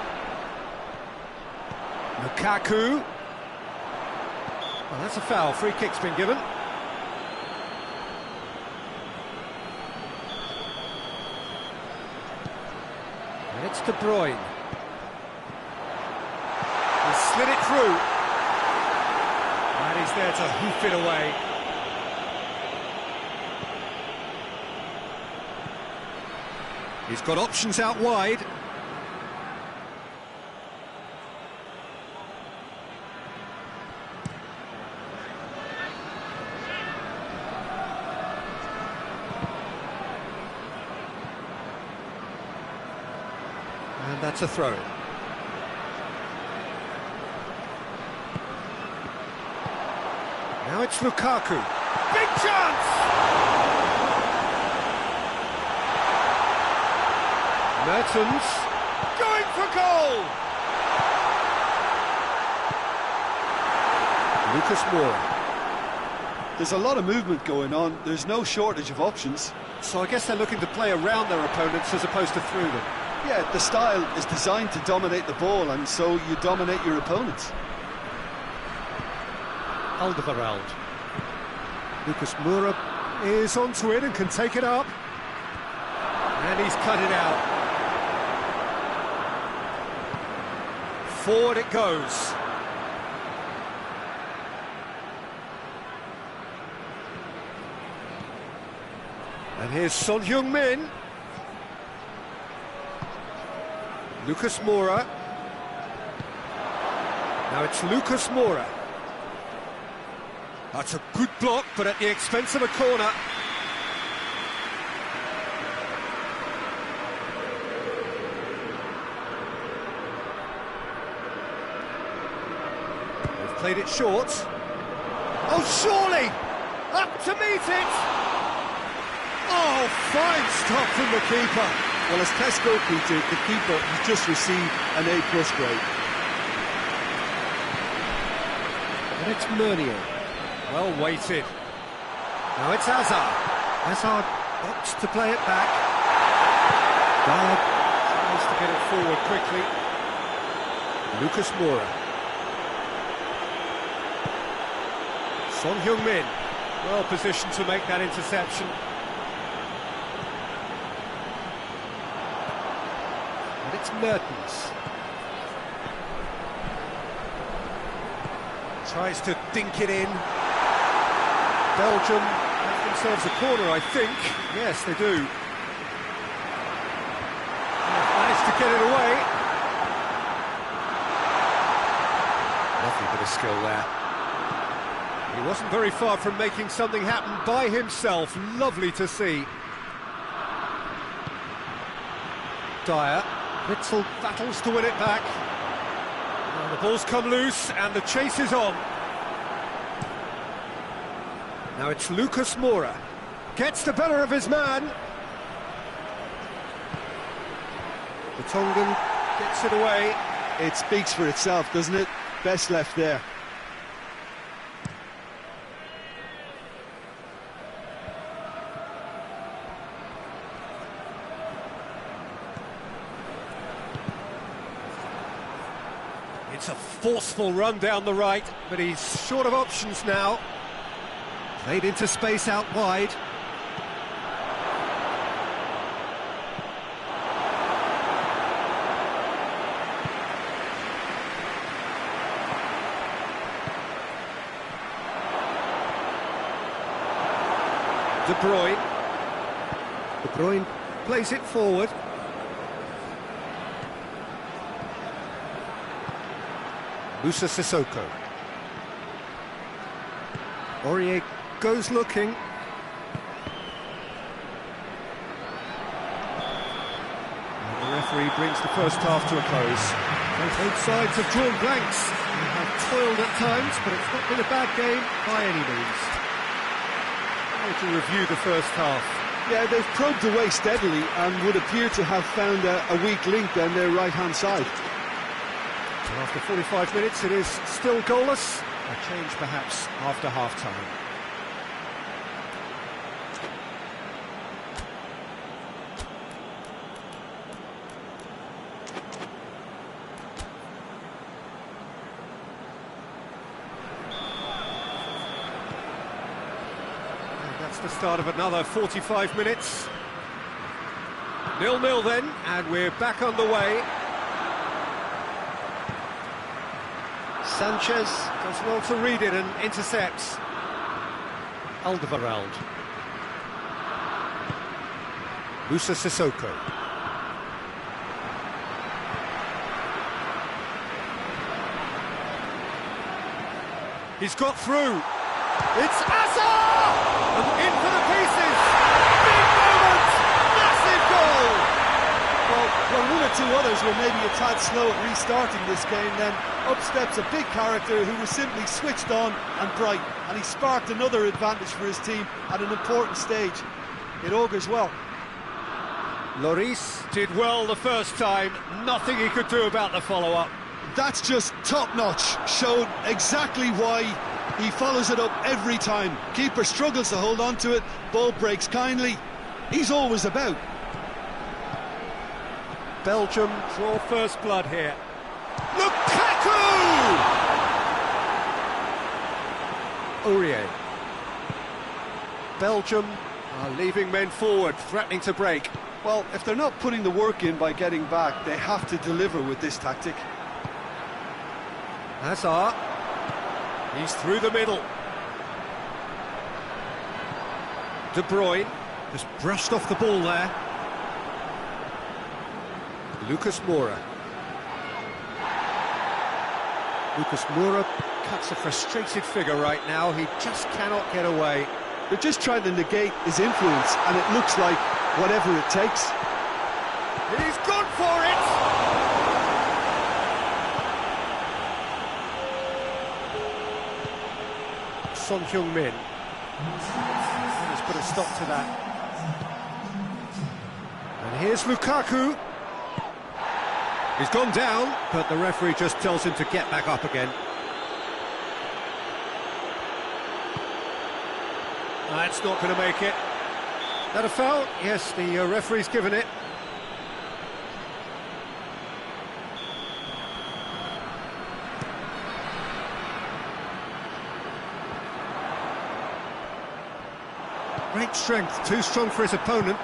Well, that's a foul. Free kick's been given. And it's De Bruyne. He's slid it through. And he's there to hoof it away. He's got options out wide. And that's a throw. Now it's Lukaku. Big chance! Mertens going for goal! Lucas Moura. There's a lot of movement going on. There's no shortage of options. So I guess they're looking to play around their opponents as opposed to through them. Yeah, the style is designed to dominate the ball, and so you dominate your opponents. Alderweireld. Lucas Moura is onto it and can take it up. And he's cut it out. Forward it goes. And here's Son Heung-min. Lucas Moura. Now it's Lucas Moura. That's a good block, but at the expense of a corner. They've played it short. Oh, surely! Up to meet it! Oh, fine stuff from the keeper. Well, as test goalkeeper, the keeper has just received an A+ grade. And it's Meunier. Well weighted. Now it's Hazard. Hazard opts to play it back. Dyer tries to get it forward quickly. Lucas Moura. Son Heung-min. Well positioned to make that interception. And it's Mertens. Tries to dink it in. Belgium have themselves a corner, I think. Yes, they do. They've managed to get it away. Lovely bit of skill there. He wasn't very far from making something happen by himself. Lovely to see. Dyer. Witsel battles to win it back. And the ball's come loose and the chase is on. Now it's Lucas Moura. Gets the better of his man. The Tongan gets it away. It speaks for itself, doesn't it? Best left there. It's a forceful run down the right, but he's short of options now. Played into space out wide. De Bruyne. De Bruyne plays it forward. Moussa Sissoko. Aurier goes looking. And the referee brings the first half to a close. Both sides have drawn blanks. They have toiled at times, but it's not been a bad game by any means. To review the first half. Yeah, they've probed away steadily and would appear to have found a weak link on their right-hand side. And after 45 minutes, it is still goalless. A change, perhaps, after half-time. That's the start of another 45 minutes. 0-0 then, and we're back underway. Sanchez does well to read it and intercepts. Alderweireld. Moussa Sissoko. He's got through. It's Asa! In for the pieces! Big moment! Massive goal! Well, when one or two others were maybe a tad slow at restarting this game, then up steps a big character who was simply switched on and bright, and he sparked another advantage for his team at an important stage. It augurs well. Lloris did well the first time, nothing he could do about the follow-up. That's just top-notch, showed exactly why he follows it up every time. Keeper struggles to hold on to it, ball breaks kindly. He's always about. Belgium draw first blood here. Lukaku! Aurier. Belgium are leaving men forward, threatening to break. Well, if they're not putting the work in by getting back, they have to deliver with this tactic. Hazard. He's through the middle. De Bruyne has brushed off the ball there. Lucas Moura. Lucas Moura cuts a frustrated figure right now. He just cannot get away. They're just trying to negate his influence, and it looks like whatever it takes. He's gone for it! Son Heung-min. Let's put a stop to that. And here's Lukaku. He's gone down, but the referee just tells him to get back up again. That's not going to make it. That a foul? Yes, the referee's given it. Great strength, too strong for his opponent.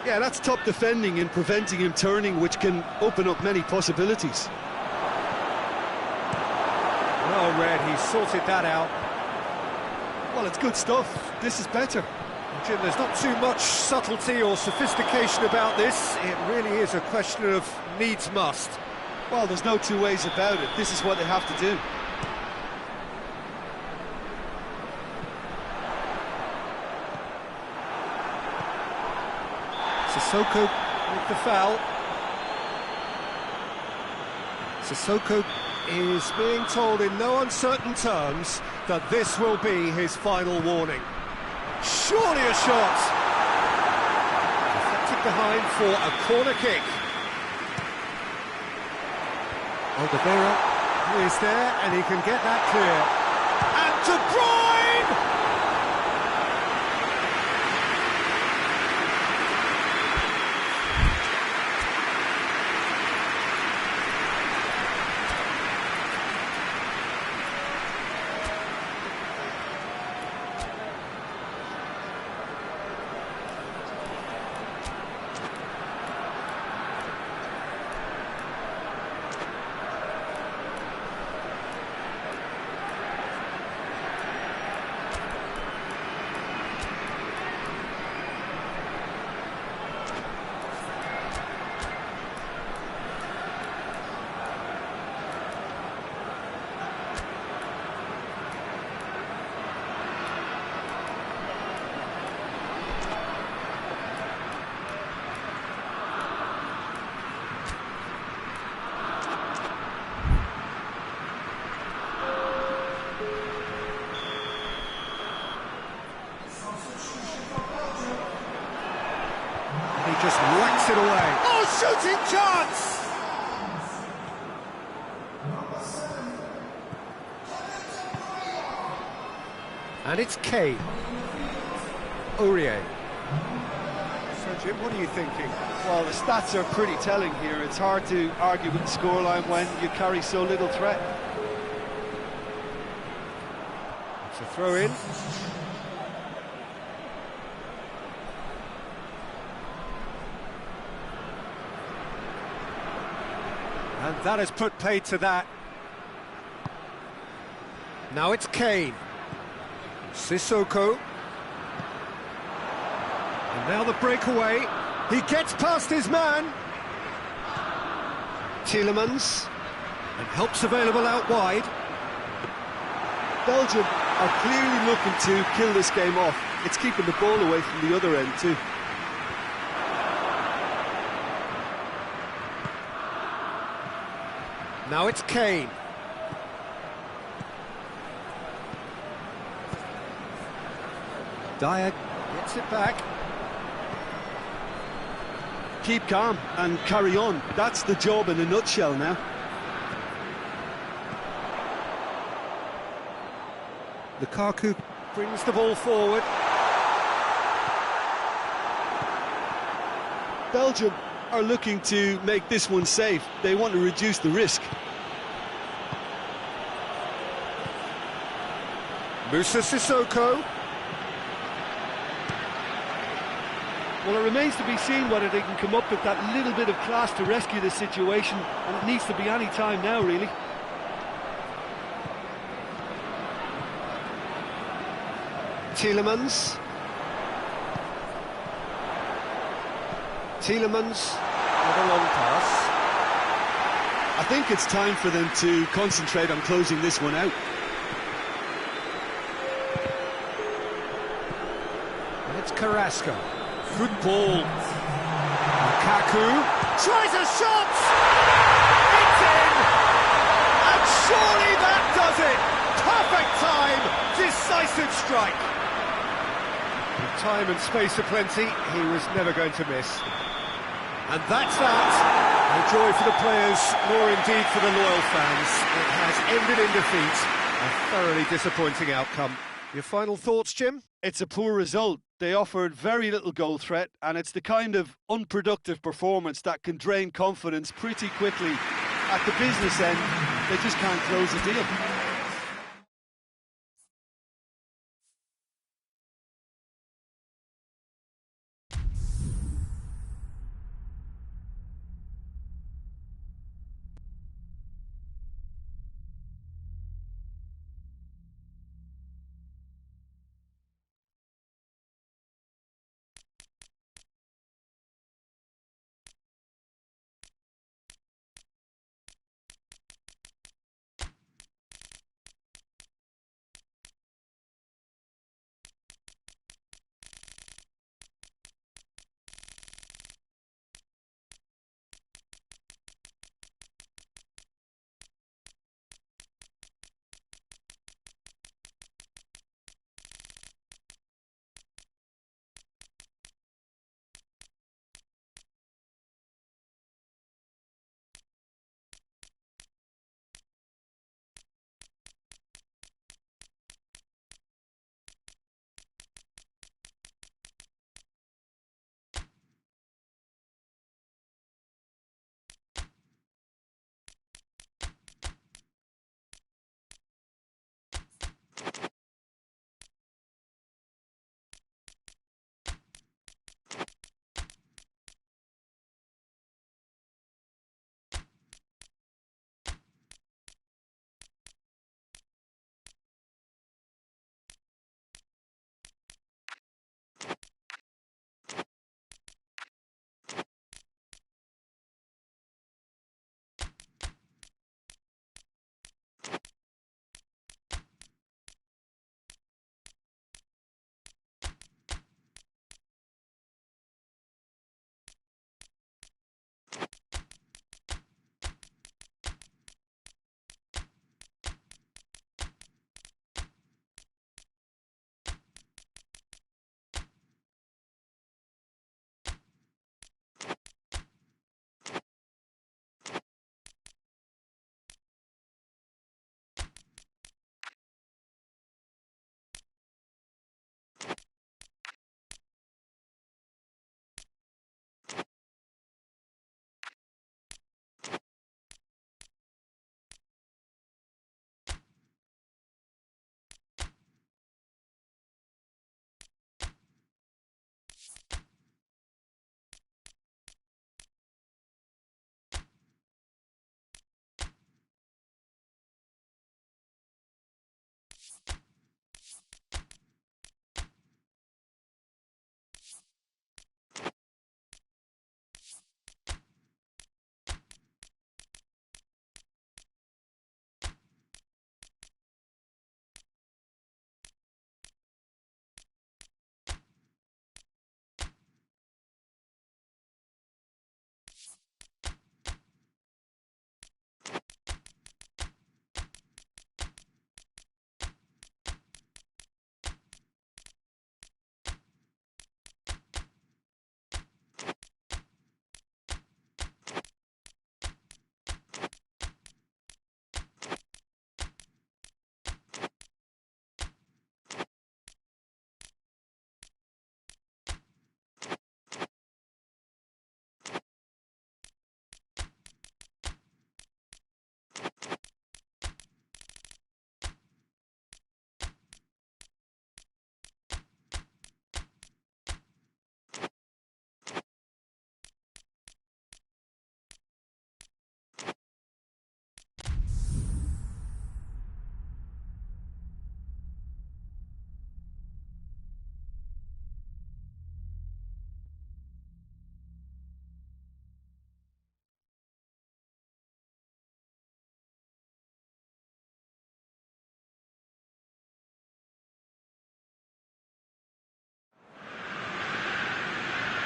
Yeah, that's top defending and preventing him turning, which can open up many possibilities. Well read, he sorted that out. Well, it's good stuff. This is better. Jim, there's not too much subtlety or sophistication about this. It really is a question of needs must. Well, there's no two ways about it. This is what they have to do. Sissoko with the foul. Sissoko is being told in no uncertain terms that this will be his final warning. Surely a shot! Deflected behind for a corner kick. Alderweireld is there and he can get that clear. And De Bruyne! it away. Oh, shooting chance! And it's Kane. Aurier. So, Jim, what are you thinking? Well, the stats are pretty telling here. It's hard to argue with the scoreline when you carry so little threat. It's a throw in. And that has put paid to that. Now it's Kane. Sissoko. And now the breakaway. He gets past his man. Tielemans. And help's available out wide. Belgium are clearly looking to kill this game off. It's keeping the ball away from the other end too. Now it's Kane. Dyer gets it back. Keep calm and carry on. That's the job in a nutshell now. Lukaku brings the ball forward. Belgium are looking to make this one safe. They want to reduce the risk. Moussa Sissoko. Well, it remains to be seen whether they can come up with that little bit of class to rescue the situation, and it needs to be any time now, really. Tielemans. Tielemans with a long pass. I think it's time for them to concentrate on closing this one out. And it's Carrasco. Good ball. Lukaku tries a shot! It's in! And surely that does it! Perfect time! Decisive strike! With time and space aplenty, he was never going to miss. And that's that! No joy for the players, nor indeed for the loyal fans. It has ended in defeat. A thoroughly disappointing outcome. Your final thoughts, Jim? It's a poor result. They offered very little goal threat, and it's the kind of unproductive performance that can drain confidence pretty quickly. At the business end, they just can't close the deal.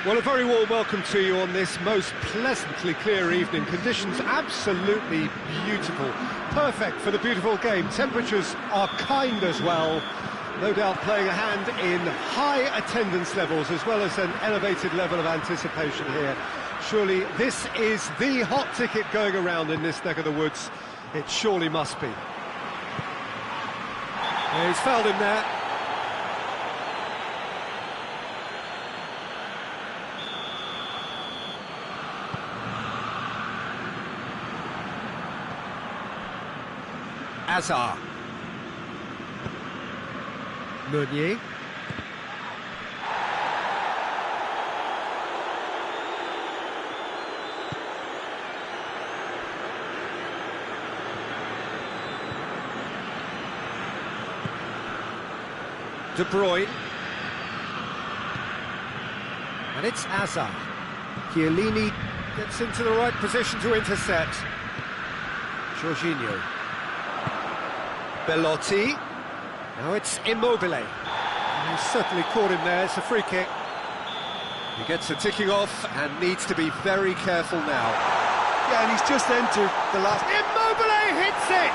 Well, a very warm welcome to you on this most pleasantly clear evening. Conditions absolutely beautiful. Perfect for the beautiful game. Temperatures are kind as well. No doubt playing a hand in high attendance levels as well as an elevated level of anticipation here. Surely this is the hot ticket going around in this neck of the woods. It surely must be. Yeah, he's fouled him there. Azar. Meunier. De Bruyne. And it's Azar. Chiellini gets into the right position to intercept. Jorginho. Belotti. Now it's Immobile. And he's certainly caught him there. It's a free kick. He gets the ticking off and needs to be very careful now. Yeah, and he's just entered the last... Immobile hits it!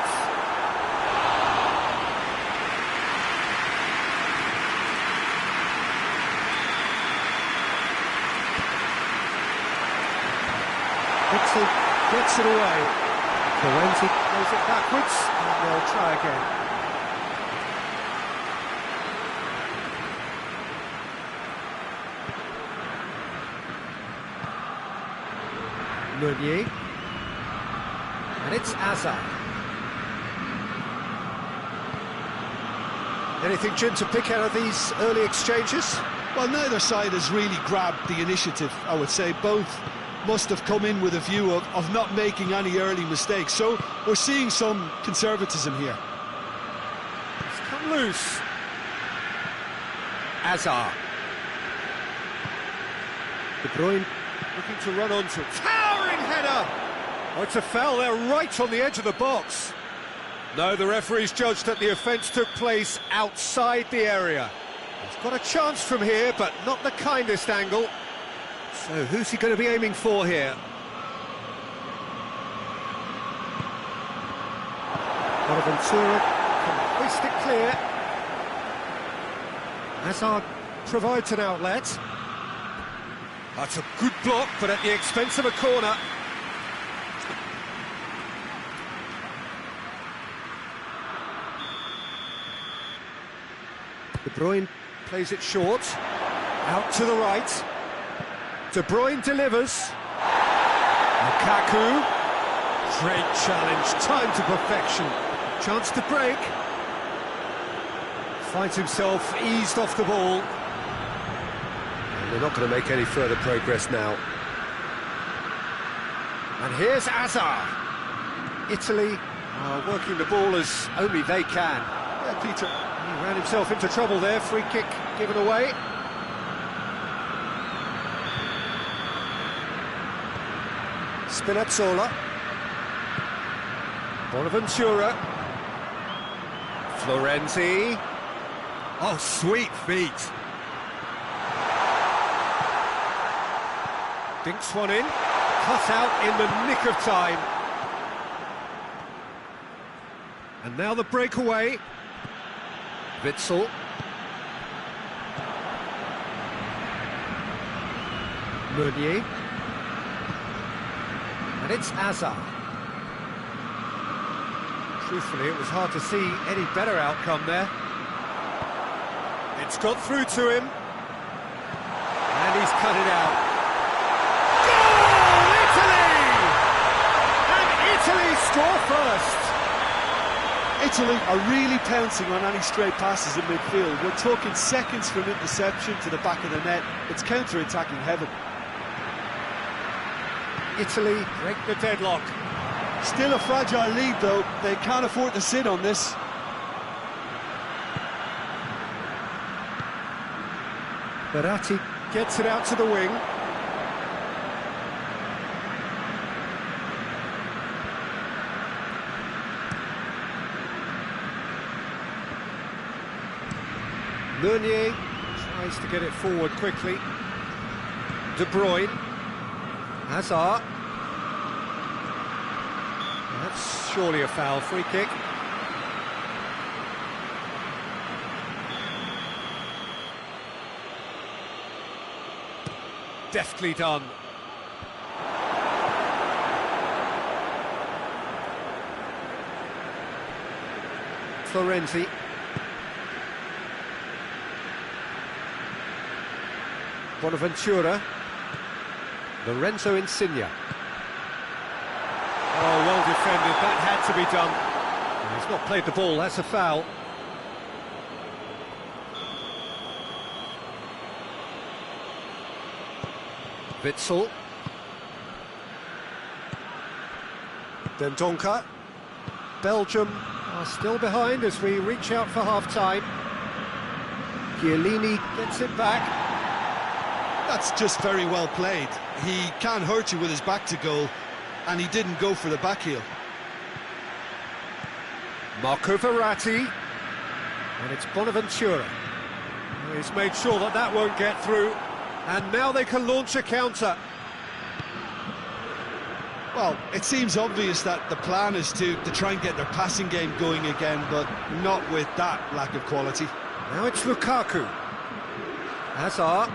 Gets it away. Florenzi goes it backwards, and they'll try again. Meunier. And it's Azar. Anything, Jim, to pick out of these early exchanges? Well, neither side has really grabbed the initiative, I would say. Both must have come in with a view of not making any early mistakes. So we're seeing some conservatism here. It's come loose. Azar. De Bruyne looking to run onto it. Towering header! Oh, it's a foul there right on the edge of the box. No, the referee's judged that the offence took place outside the area. He's got a chance from here, but not the kindest angle. So who's he going to be aiming for here? Bonaventura can hoist it clear. Hazard provides an outlet. That's a good block, but at the expense of a corner. De Bruyne plays it short. Out to the right. De Bruyne delivers. Lukaku. Great challenge, time to perfection. Chance to break. Finds himself eased off the ball. And they're not going to make any further progress now. And here's Azar. Italy are working the ball as only they can. Yeah, Peter, he ran himself into trouble there. Free kick given away. Spinazzola. Bonaventura. Florenzi. Oh, sweet feet. Dinks one in. Cut out in the nick of time. And now the breakaway. Witsel. Meunier. And it's Azar. Truthfully, it was hard to see any better outcome there. It's got through to him. And he's cut it out. Goal! Italy! And Italy score first! Italy are really pouncing on any stray passes in midfield. We're talking seconds from interception to the back of the net. It's counter-attacking heaven. Italy break the deadlock. Still a fragile lead, though. They can't afford to sit on this. Verratti gets it out to the wing. Meunier tries to get it forward quickly. De Bruyne. Hazard. That's surely a foul. Free kick. Deftly done. Florenzi. Bonaventura. Lorenzo Insigne. Oh, well defended. That had to be done. He's not played the ball. That's a foul. Witsel. Dendoncker. Belgium are still behind as we reach out for half-time. Chiellini gets it back. That's just very well played. He can't hurt you with his back to goal, and he didn't go for the back heel. Marco Verratti. And it's Bonaventura. He's made sure that that won't get through. And now they can launch a counter. Well, it seems obvious that the plan is to try and get their passing game going again, but not with that lack of quality. Now it's Lukaku. Hazard.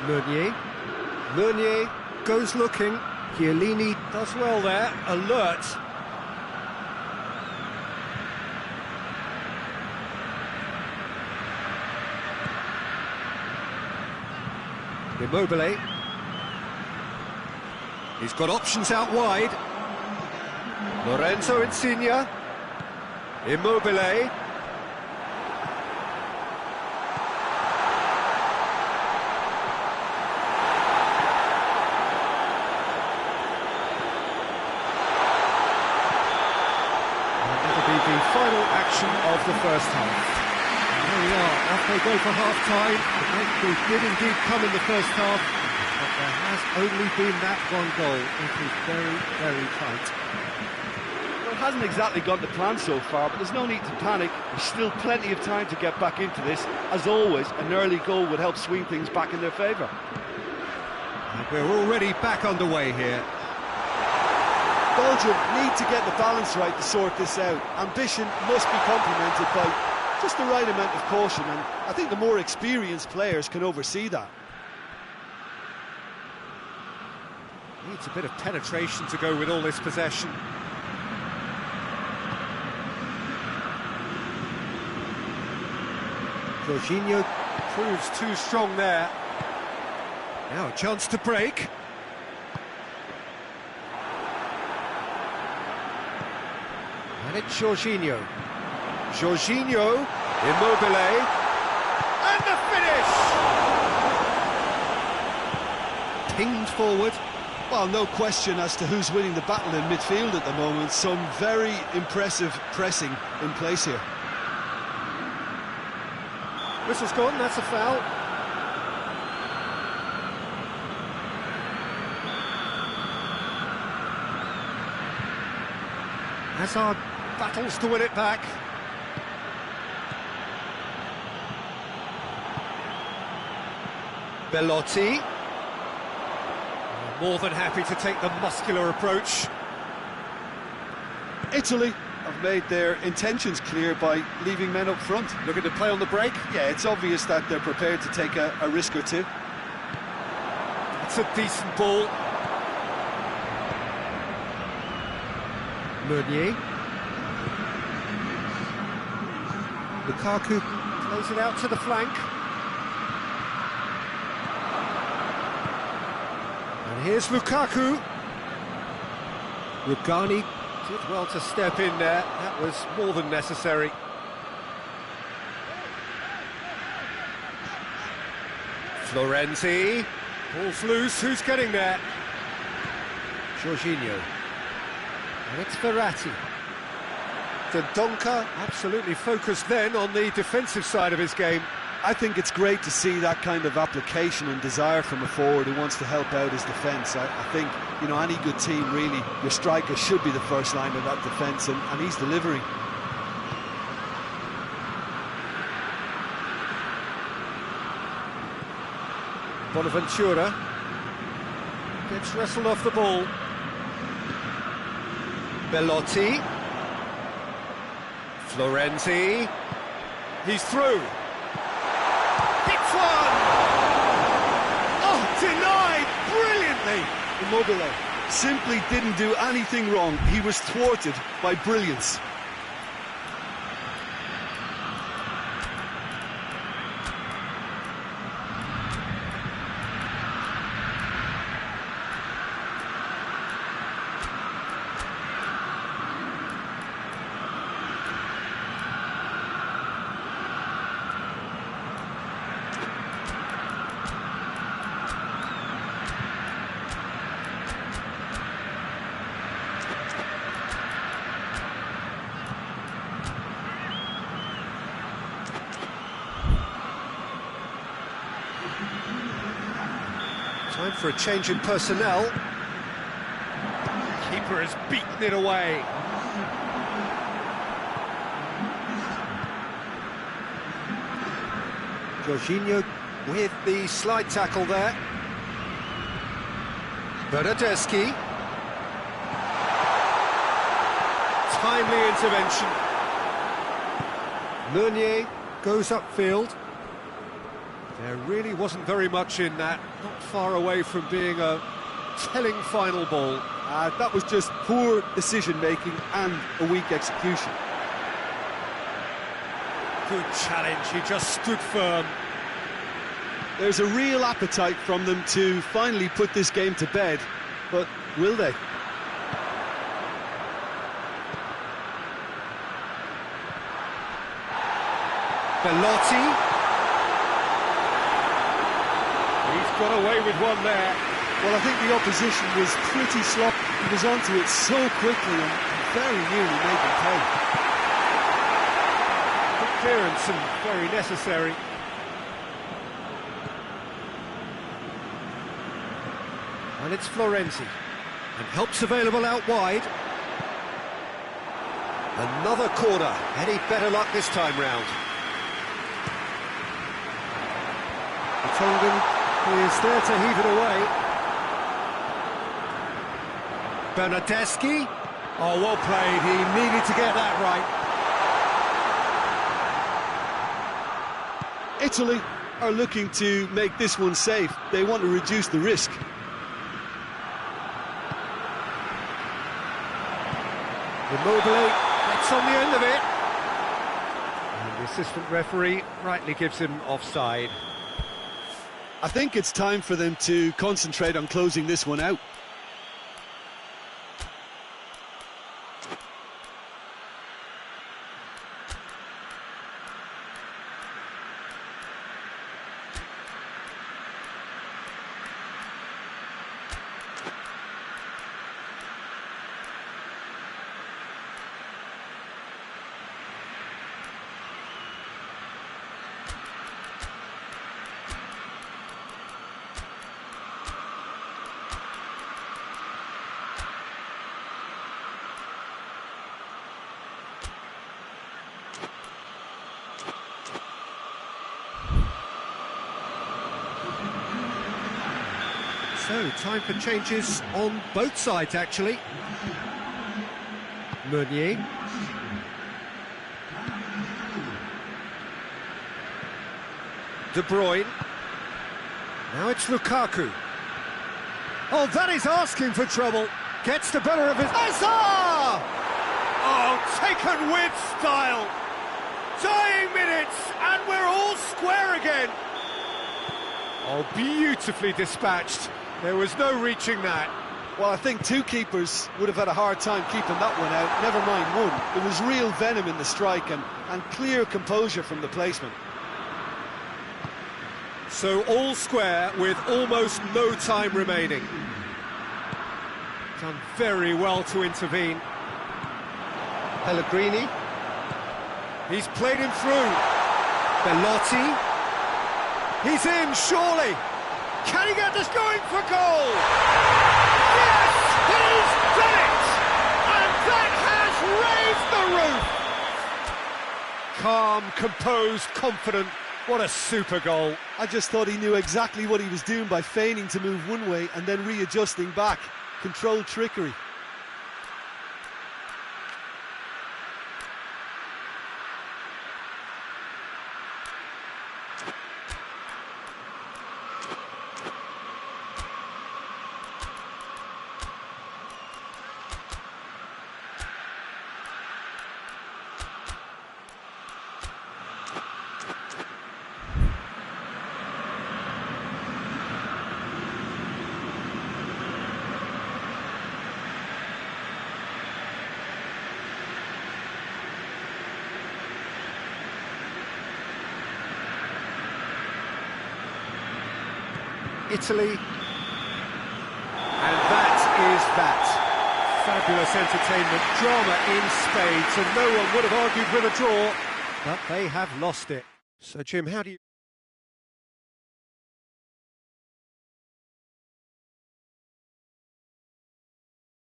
Meunier. Meunier goes looking. Chiellini does well there. Alert. Immobile. He's got options out wide. Lorenzo Insigne. Immobile. The final action of the first half. There we are, off they go for half-time. The breakthrough did indeed come in the first half, but there has only been that one goal. It is very, very tight. Well, it hasn't exactly gone to plan so far, but there's no need to panic. There's still plenty of time to get back into this. As always, an early goal would help swing things back in their favour. And we're already back underway here. Belgium need to get the balance right to sort this out. Ambition must be complemented by just the right amount of caution, and I think the more experienced players can oversee that. Needs a bit of penetration to go with all this possession. Jorginho proves too strong there. Now a chance to break. And it's Jorginho. Jorginho, Immobile, and the finish! Pinged forward. Well, no question as to who's winning the battle in midfield at the moment. Some very impressive pressing in place here. Whistle's gone, that's a foul. Hazard battles to win it back. Belotti. More than happy to take the muscular approach. Italy have made their intentions clear by leaving men up front. Looking to play on the break. Yeah, it's obvious that they're prepared to take a risk or two. It's a decent ball. Meunier. Lukaku plays it out to the flank. And here's Lukaku. Rugani did well to step in there. That was more than necessary. Florenzi. Ball's loose. Who's getting there? Jorginho. And it's Verratti. Dendoncker absolutely focused then on the defensive side of his game. I think it's great to see that kind of application and desire from a forward who wants to help out his defence. I think, you know, any good team, really, your striker should be the first line of that defence, and he's delivering. Bonaventura gets wrestled off the ball. Bellotti. Florenzi. He's through. Hits one! Oh, denied brilliantly! Immobile simply didn't do anything wrong. He was thwarted by brilliance. Time for a change in personnel. Keeper has beaten it away. Jorginho with the slide tackle there. Bernardeschi. Timely intervention. Meunier goes upfield. There really wasn't very much in that, not far away from being a telling final ball. That was just poor decision-making and a weak execution. Good challenge, he just stood firm. There's a real appetite from them to finally put this game to bed, but will they? Bellotti. He's got away with one there. Well, I think the opposition was pretty sloppy. He was onto it so quickly and very nearly made them pay. Good clearance and very necessary. And it's Florenzi. And help's available out wide. Another corner. Any better luck this time round? Tongan is there to heave it away. Bernardeschi. Oh, well played. He needed to get that right. Italy are looking to make this one safe. They want to reduce the risk. Immobile gets on the end of it. And the assistant referee rightly gives him offside. I think it's time for them to concentrate on closing this one out. So, time for changes on both sides, actually. Meunier. De Bruyne. Now it's Lukaku. Oh, that is asking for trouble. Gets the better of his... Hazard! Oh, taken with style. Dying minutes, and we're all square again. Oh, beautifully dispatched. There was no reaching that. Well, I think two keepers would have had a hard time keeping that one out, never mind one. There was real venom in the strike and clear composure from the placement. So all square with almost no time remaining. Done very well to intervene. Pellegrini. He's played him through. Bellotti. He's in, surely. Can he get this going for goal? Yes, he's done it! And that has raised the roof! Calm, composed, confident, What a super goal. I just thought he knew exactly what he was doing by feigning to move one way and then readjusting back. Controlled trickery. Italy, and that is that. Fabulous entertainment, drama in spades, and no one would have argued with a draw, but they have lost it. So Jim, how do you...